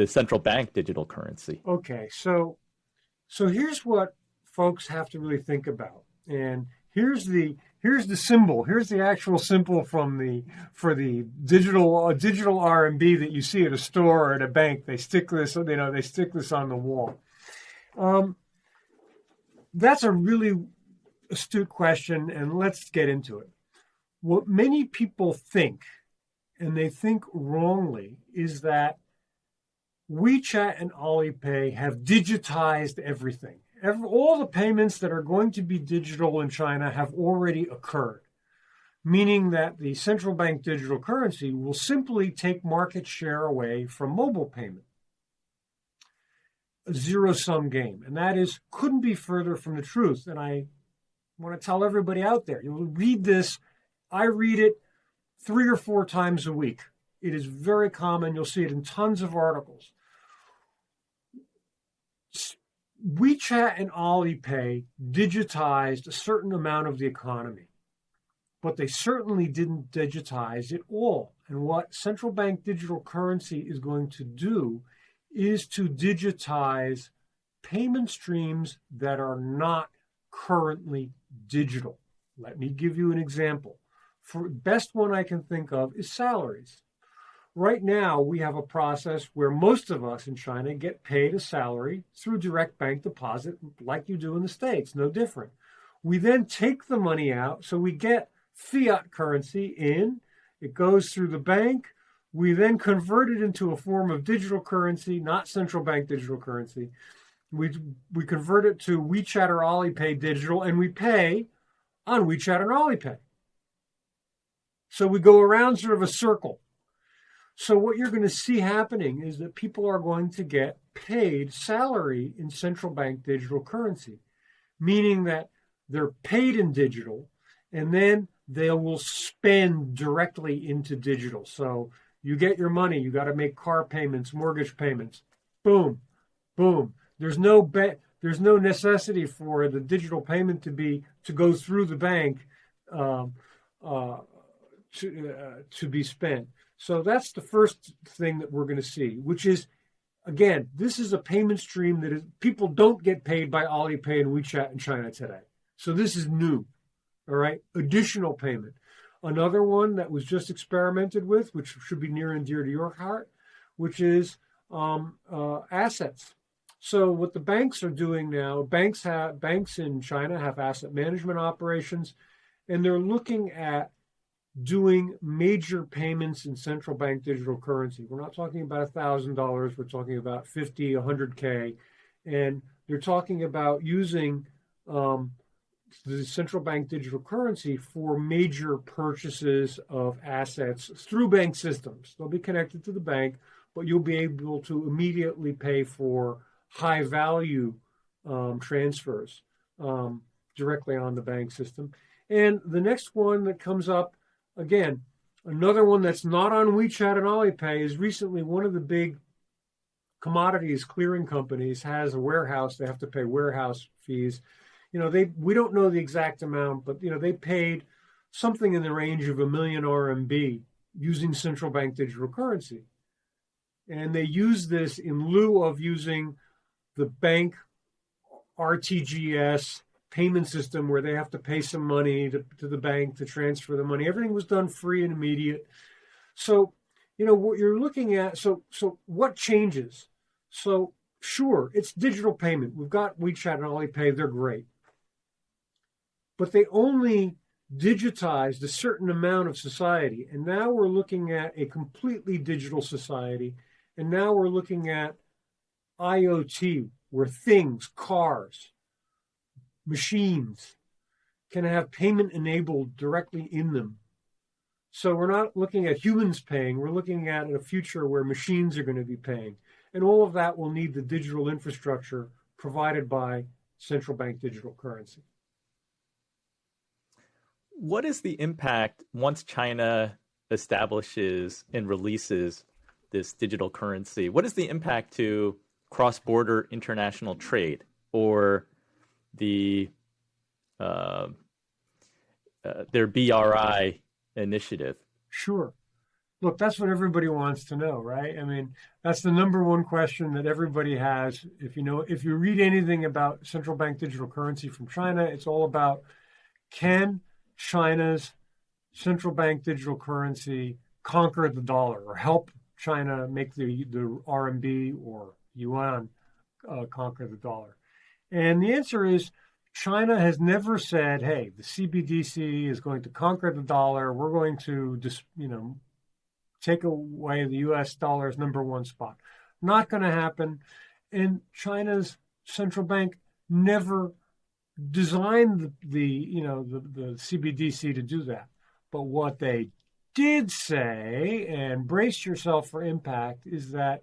central bank digital currency? Okay, so here's what folks have to really think about, and here's the symbol. Here's the actual symbol for the digital RMB that you see at a store or at a bank. They stick this, they stick this on the wall. That's a really astute question, and let's get into it. What many people think, and they think wrongly, is that WeChat and Alipay have digitized everything. All the payments that are going to be digital in China have already occurred, meaning that the central bank digital currency will simply take market share away from mobile payment. A zero-sum game. And that couldn't be further from the truth. And I want to tell everybody out there, you'll read this. I read it 3 or 4 times a week. It is very common. You'll see it in tons of articles. WeChat and Alipay digitized a certain amount of the economy, but they certainly didn't digitize it all. And what central bank digital currency is going to do is to digitize payment streams that are not currently digital. Let me give you an example. The best one I can think of is salaries. Right now, we have a process where most of us in China get paid a salary through direct bank deposit like you do in the States, no different. We then take the money out, so we get fiat currency in. It goes through the bank. We then convert it into a form of digital currency, not central bank digital currency. We convert it to WeChat or Alipay digital, and we pay on WeChat and Alipay. So we go around sort of a circle. So what you're going to see happening is that people are going to get paid salary in central bank digital currency, meaning that they're paid in digital, and then they will spend directly into digital. So you get your money, you got to make car payments, mortgage payments. Boom, boom. There's no necessity for the digital payment to go through the bank to be spent. So that's the first thing that we're going to see, which is, again, this is a payment stream that people don't get paid by Alipay and WeChat in China today. So this is new, all right? Additional payment. Another one that was just experimented with, which should be near and dear to your heart, which is assets. So what the banks are doing now, banks in China have asset management operations, and they're looking at doing major payments in central bank digital currency. We're not talking about $1,000. We're talking about 50, 100K. And they're talking about using the central bank digital currency for major purchases of assets through bank systems. They'll be connected to the bank, but you'll be able to immediately pay for high value transfers directly on the bank system. And the next one that comes up, again, another one that's not on WeChat and Alipay, is recently one of the big commodities clearing companies has a warehouse. They have to pay warehouse fees. We don't know the exact amount, but they paid something in the range of 1 million RMB using central bank digital currency. And they use this in lieu of using the bank RTGS payment system where they have to pay some money to the bank to transfer the money. Everything was done free and immediate. So, what you're looking at, so what changes? So, sure, it's digital payment. We've got WeChat and Alipay. They're great. But they only digitized a certain amount of society. And now we're looking at a completely digital society. And now we're looking at IoT, where things, cars, machines can have payment enabled directly in them. So we're not looking at humans paying, we're looking at a future where machines are going to be paying. And all of that will need the digital infrastructure provided by central bank digital currency. What is the impact once China establishes and releases this digital currency? What is the impact to cross-border international trade or their BRI initiative? Sure. Look, that's what everybody wants to know, right? I mean, that's the number one question that everybody has. If you read anything about central bank digital currency from China, it's all about, can China's central bank digital currency conquer the dollar or help China make the RMB or yuan conquer the dollar? And the answer is, China has never said, hey, the CBDC is going to conquer the dollar. We're going to just, take away the US dollar's number one spot. Not going to happen. And China's central bank never designed the CBDC to do that. But what they did say, and brace yourself for impact, is that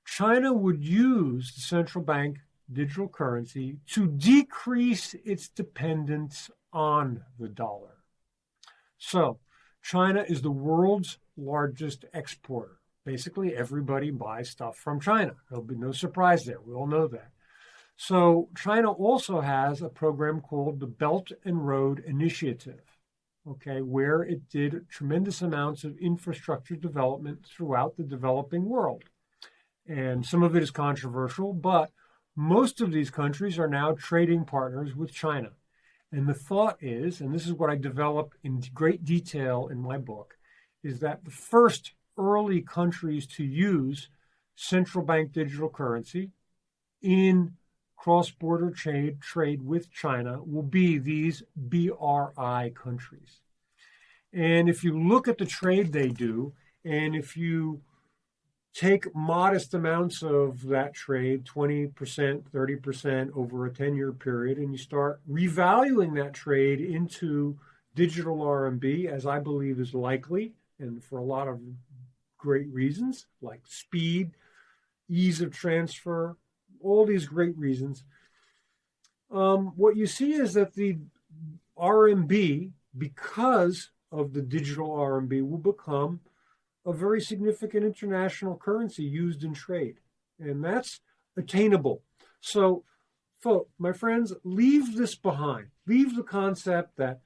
China would use the central bank digital currency to decrease its dependence on the dollar. So China is the world's largest exporter. Basically, everybody buys stuff from China. There'll be no surprise there. We all know that. So China also has a program called the Belt and Road Initiative, where it did tremendous amounts of infrastructure development throughout the developing world. And some of it is controversial, but most of these countries are now trading partners with China. And the thought is, and this is what I develop in great detail in my book, is that the first early countries to use central bank digital currency in cross-border trade with China will be these BRI countries. And if you look at the trade they do, and if you take modest amounts of that trade, 20%, 30% over a 10-year period, and you start revaluing that trade into digital RMB, as I believe is likely, and for a lot of great reasons, like speed, ease of transfer, all these great reasons. What you see is that the RMB, because of the digital RMB, will become a very significant international currency used in trade. And that's attainable. So, my friends, leave this behind. Leave the concept that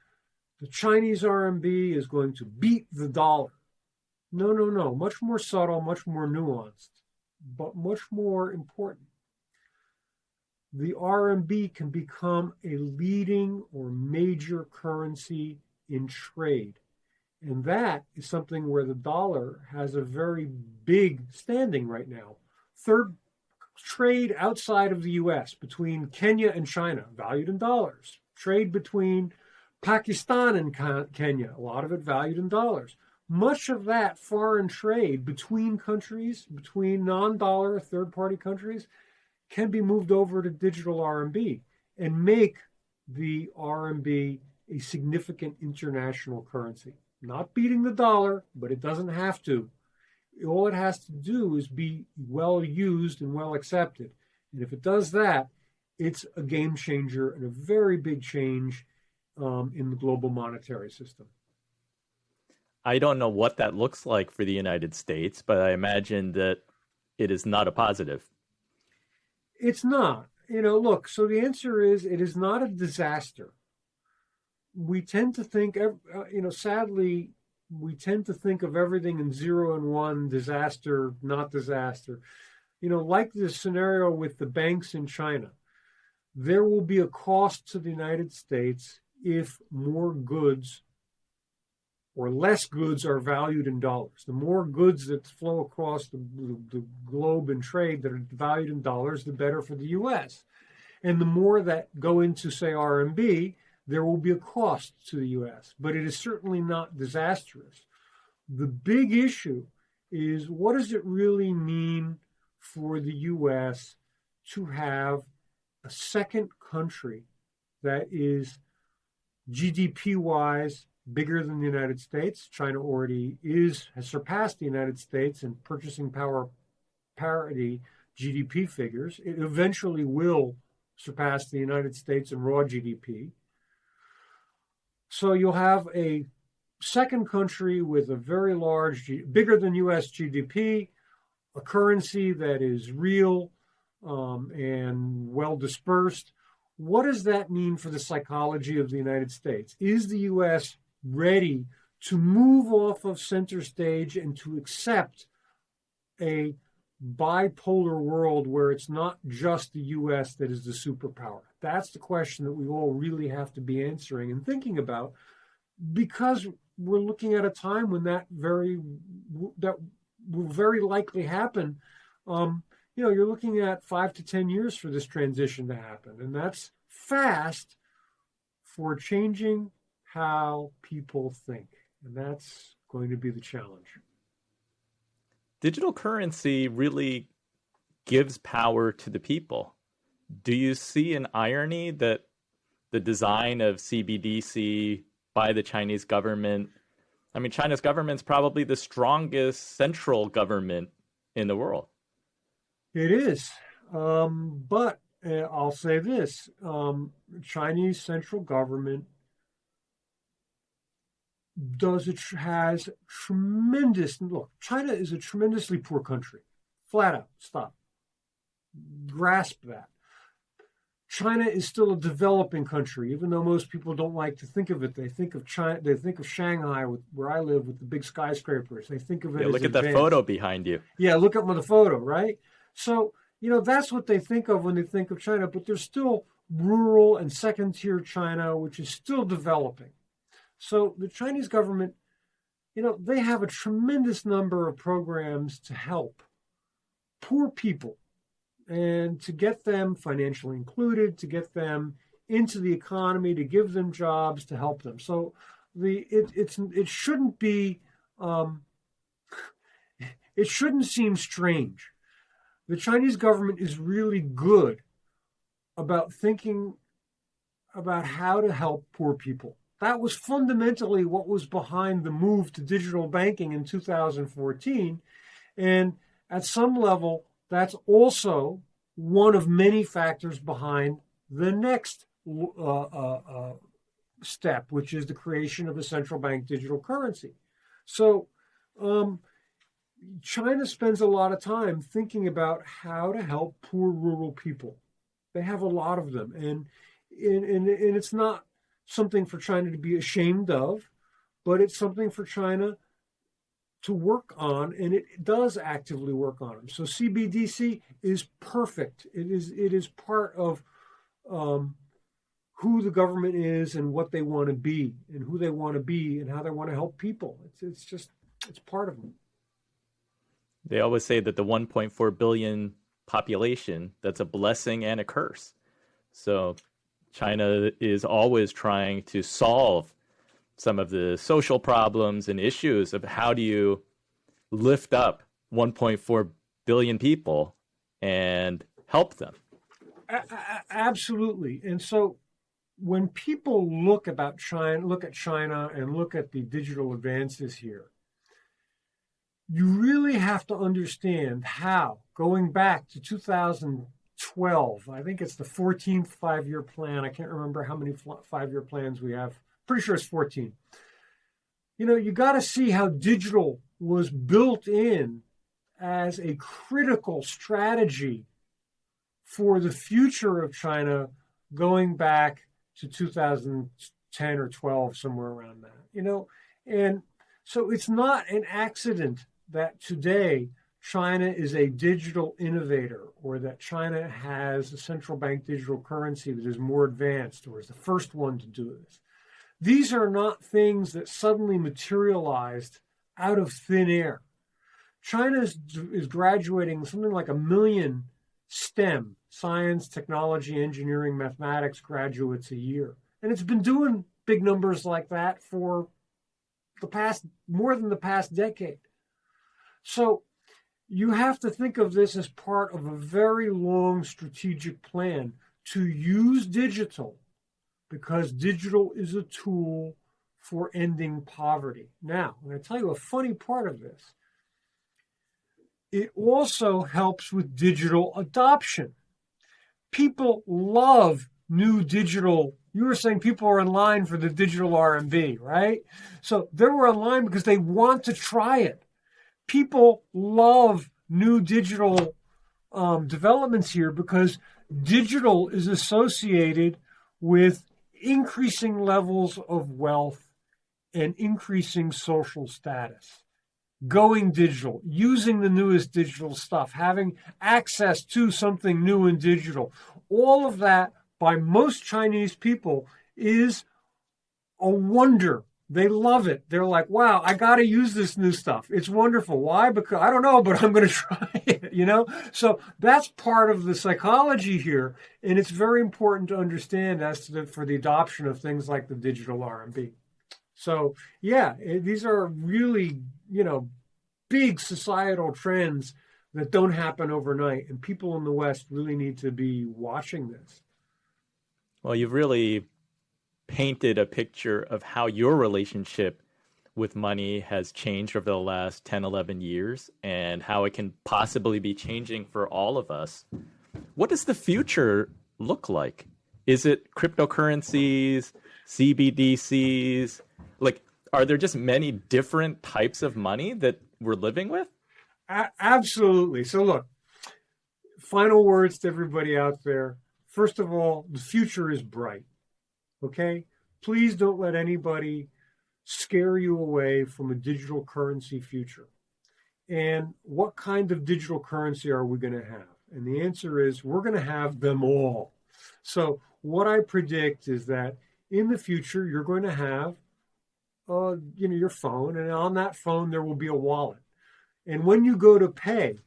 the Chinese RMB is going to beat the dollar. No. Much more subtle, much more nuanced, but much more important. The RMB can become a leading or major currency in trade. And that is something where the dollar has a very big standing right now. Third, trade outside of the U.S. between Kenya and China, valued in dollars. Trade between Pakistan and Kenya, a lot of it valued in dollars. Much of that foreign trade between countries, between non-dollar third-party countries, can be moved over to digital RMB and make the RMB a significant international currency. Not beating the dollar, but it doesn't have to. All it has to do is be well used and well accepted. And if it does that, it's a game changer and a very big change in the global monetary system. I don't know what that looks like for the United States, but I imagine that it is not a positive. It's not. Look, so the answer is it is not a disaster. We tend to think, sadly, we tend to think of everything in 0 and 1, disaster, not disaster. Like the scenario with the banks in China, there will be a cost to the United States if more goods or less goods are valued in dollars. The more goods that flow across the globe in trade that are valued in dollars, the better for the U.S. And the more that go into, say, RMB, there will be a cost to the U.S., but it is certainly not disastrous. The big issue is, what does it really mean for the U.S. to have a second country that is GDP-wise bigger than the United States? China already has surpassed the United States in purchasing power parity GDP figures. It eventually will surpass the United States in raw GDP. So you'll have a second country with a very large, bigger than U.S. GDP, a currency that is real and well dispersed. What does that mean for the psychology of the United States? Is the U.S. ready to move off of center stage and to accept a bipolar world where it's not just the U.S. that is the superpower? That's the question that we all really have to be answering and thinking about, because we're looking at a time when that will very likely happen. You're looking at 5 to 10 years for this transition to happen, and that's fast for changing how people think, and that's going to be the challenge. Digital currency really gives power to the people. Do you see an irony that the design of CBDC by the Chinese government, China's government's probably the strongest central government in the world? It is. But I'll say this, Chinese central government has tremendous, look, China is a tremendously poor country. Flat out, stop. Grasp that. China is still a developing country, even though most people don't like to think of it. They think of China. They think of Shanghai, where I live, with the big skyscrapers. They think of it. Look at that photo behind you. Yeah, look at the photo, right? So that's what they think of when they think of China. But there's still rural and second-tier China, which is still developing. So the Chinese government, they have a tremendous number of programs to help poor people, and to get them financially included, to get them into the economy, to give them jobs, to help them. So it shouldn't be it shouldn't seem strange. The Chinese government is really good about thinking about how to help poor people. That was fundamentally what was behind the move to digital banking in 2014, and at some level, that's also one of many factors behind the next step, which is the creation of a central bank digital currency. So China spends a lot of time thinking about how to help poor rural people. They have a lot of them, and it's not something for China to be ashamed of, but it's something for China to work on, and it does actively work on them. So CBDC is perfect. It is part of who the government is and what they want to be, and who they want to be, and how they want to help people. It's part of them. They always say that the 1.4 billion population, that's a blessing and a curse. So China is always trying to solve some of the social problems and issues of how do you lift up 1.4 billion people and help them. Absolutely. And so when people look at China and look at the digital advances here, you really have to understand how, going back to 2012, I think it's the 14th five-year plan. I can't remember how many five-year plans we have. Pretty sure it's 14. You got to see how digital was built in as a critical strategy for the future of China going back to 2010 or 12, somewhere around that, And so it's not an accident that today China is a digital innovator, or that China has a central bank digital currency that is more advanced or is the first one to do this. These are not things that suddenly materialized out of thin air. China is graduating something like 1 million STEM, science, technology, engineering, mathematics graduates a year. And it's been doing big numbers like that for more than the past decade. So you have to think of this as part of a very long strategic plan to use digital, because digital is a tool for ending poverty. Now, I'm going to tell you a funny part of this. It also helps with digital adoption. People love new digital. You were saying people are in line for the digital RMB, right? So they were in line because they want to try it. People love new digital developments here because digital is associated with increasing levels of wealth and increasing social status. Going digital, using the newest digital stuff, having access to something new and digital, all of that by most Chinese people is a wonder. They love it. They're like, wow, I got to use this new stuff. It's wonderful. Why? Because I don't know, but I'm going to try it, So that's part of the psychology here. And it's very important to understand for the adoption of things like the digital RMB. So, yeah, these are really, big societal trends that don't happen overnight. And people in the West really need to be watching this. Well, you've really painted a picture of how your relationship with money has changed over the last 10, 11 years and how it can possibly be changing for all of us. What does the future look like? Is it cryptocurrencies, CBDCs? Are there just many different types of money that we're living with? Absolutely. So look, final words to everybody out there. First of all, the future is bright. Okay? Please don't let anybody scare you away from a digital currency future. And what kind of digital currency are we going to have? And the answer is we're going to have them all. So what I predict is that in the future, you're going to have your phone, and on that phone, there will be a wallet. And when you go to pay,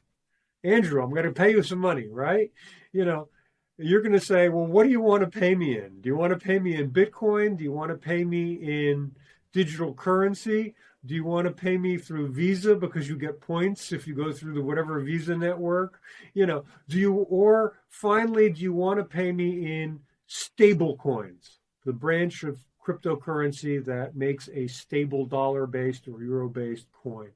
Andrew, I'm going to pay you some money, right? You're going to say, well, what do you want to pay me in? Do you want to pay me in Bitcoin? Do you want to pay me in digital currency? Do you want to pay me through Visa because you get points if you go through the whatever Visa network? Or finally, do you want to pay me in stable coins, the branch of cryptocurrency that makes a stable dollar-based or euro-based coin?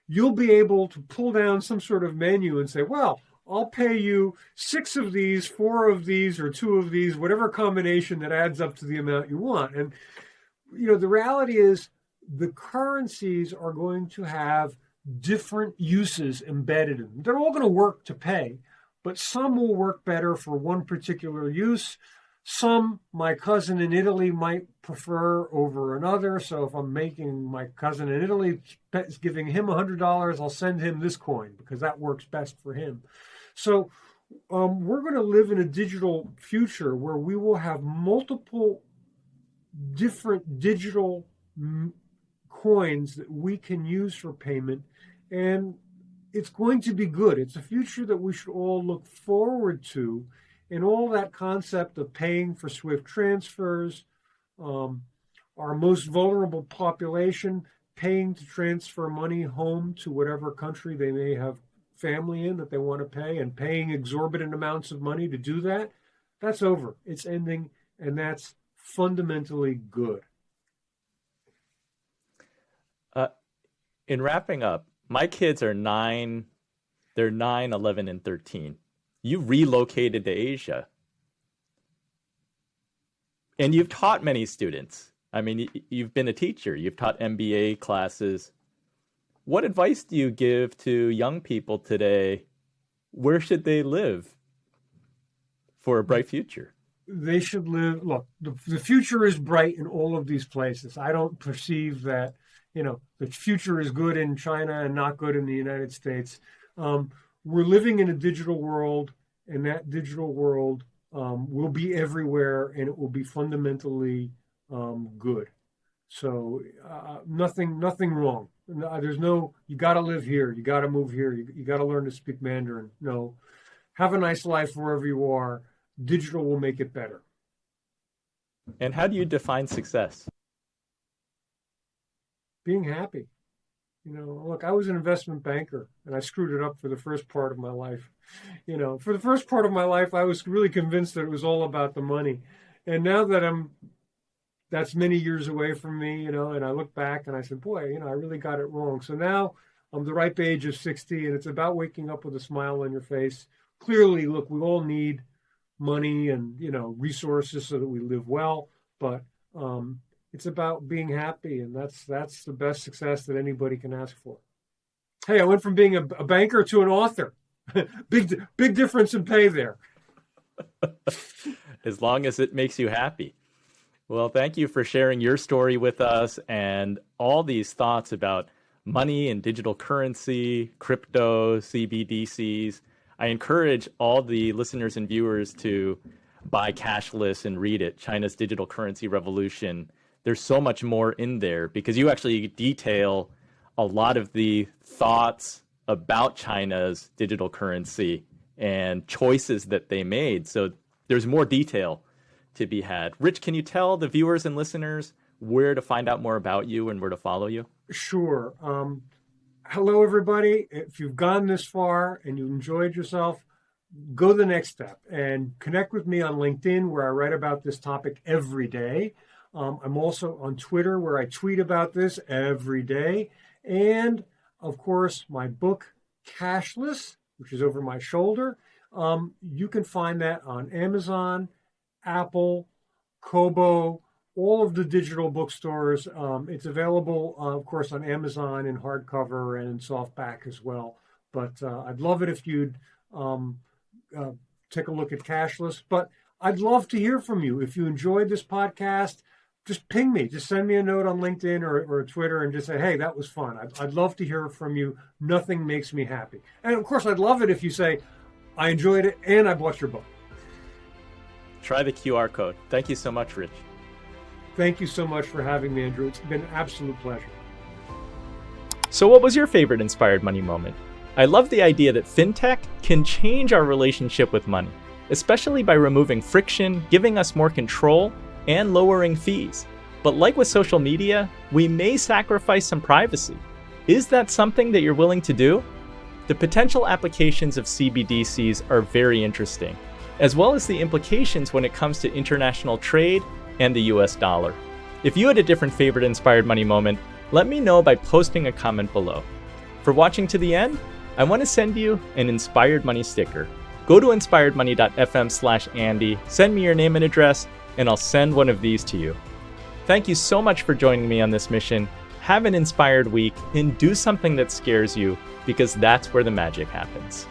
You'll be able to pull down some sort of menu and say, well, I'll pay you 6 of these, 4 of these, or 2 of these, whatever combination that adds up to the amount you want. And, the reality is the currencies are going to have different uses embedded in them. They're all going to work to pay, but some will work better for one particular use. Some my cousin in Italy might prefer over another. So if I'm making my cousin in Italy, giving him $100, I'll send him this coin because that works best for him. So we're going to live in a digital future where we will have multiple different digital coins that we can use for payment. And it's going to be good. It's a future that we should all look forward to. And all that concept of paying for SWIFT transfers, our most vulnerable population paying to transfer money home to whatever country they may have family in that they want to pay, and paying exorbitant amounts of money to do that, that's over. It's ending, and that's fundamentally good. In wrapping up, My kids are 9, they're 9, 11, and 13. You relocated to Asia. And you've taught many students. I mean, you've been a teacher. You've taught MBA classes. What advice do you give to young people today? Where should they live for a bright future? They should live. Look, the future is bright in all of these places. I don't perceive that, the future is good in China and not good in the United States. We're living in a digital world, and that digital world will be everywhere, and it will be fundamentally good. So nothing wrong. There's no, you got to live here. You got to move here. You got to learn to speak Mandarin. No, have a nice life wherever you are. Digital will make it better. And how do you define success? Being happy. Look, I was an investment banker, and I screwed it up for the first part of my life. For the first part of my life, I was really convinced that it was all about the money. And now that that's many years away from me, and I look back and I said, boy, I really got it wrong. So now I'm the ripe age of 60, and it's about waking up with a smile on your face. Clearly, look, we all need money and, resources so that we live well, but it's about being happy, and that's the best success that anybody can ask for. Hey, I went from being a banker to an author. Big difference in pay there. As long as it makes you happy. Well, thank you for sharing your story with us and all these thoughts about money and digital currency, crypto, CBDCs. I encourage all the listeners and viewers to buy Cashless and read it, China's Digital Currency Revolution. There's so much more in there because you actually detail a lot of the thoughts about China's digital currency and choices that they made. So there's more detail to be had. Rich, can you tell the viewers and listeners where to find out more about you and where to follow you? Sure. Hello, everybody. If you've gone this far and you enjoyed yourself, go the next step and connect with me on LinkedIn, where I write about this topic every day. I'm also on Twitter, where I tweet about this every day. And, of course, my book, Cashless, which is over my shoulder. You can find that on Amazon, Apple, Kobo, all of the digital bookstores. It's available, of course, on Amazon in hardcover and in softback as well. But I'd love it if you'd take a look at Cashless. But I'd love to hear from you. If you enjoyed this podcast, just ping me. Just send me a note on LinkedIn or Twitter and just say, hey, that was fun. I'd love to hear from you. Nothing makes me happy. And, of course, I'd love it if you say, I enjoyed it and I bought your book. Try the QR code. Thank you so much, Rich. Thank you so much for having me, Andrew. It's been an absolute pleasure. So what was your favorite inspired money moment? I love the idea that FinTech can change our relationship with money, especially by removing friction, giving us more control, and lowering fees. But like with social media, we may sacrifice some privacy. Is that something that you're willing to do? The potential applications of CBDCs are very interesting, as well as the implications when it comes to international trade and the US dollar. If you had a different favorite inspired money moment, let me know by posting a comment below. For watching to the end, I want to send you an Inspired Money sticker. Go to inspiredmoney.fm/Andy, send me your name and address, and I'll send one of these to you. Thank you so much for joining me on this mission. Have an inspired week and do something that scares you, because that's where the magic happens.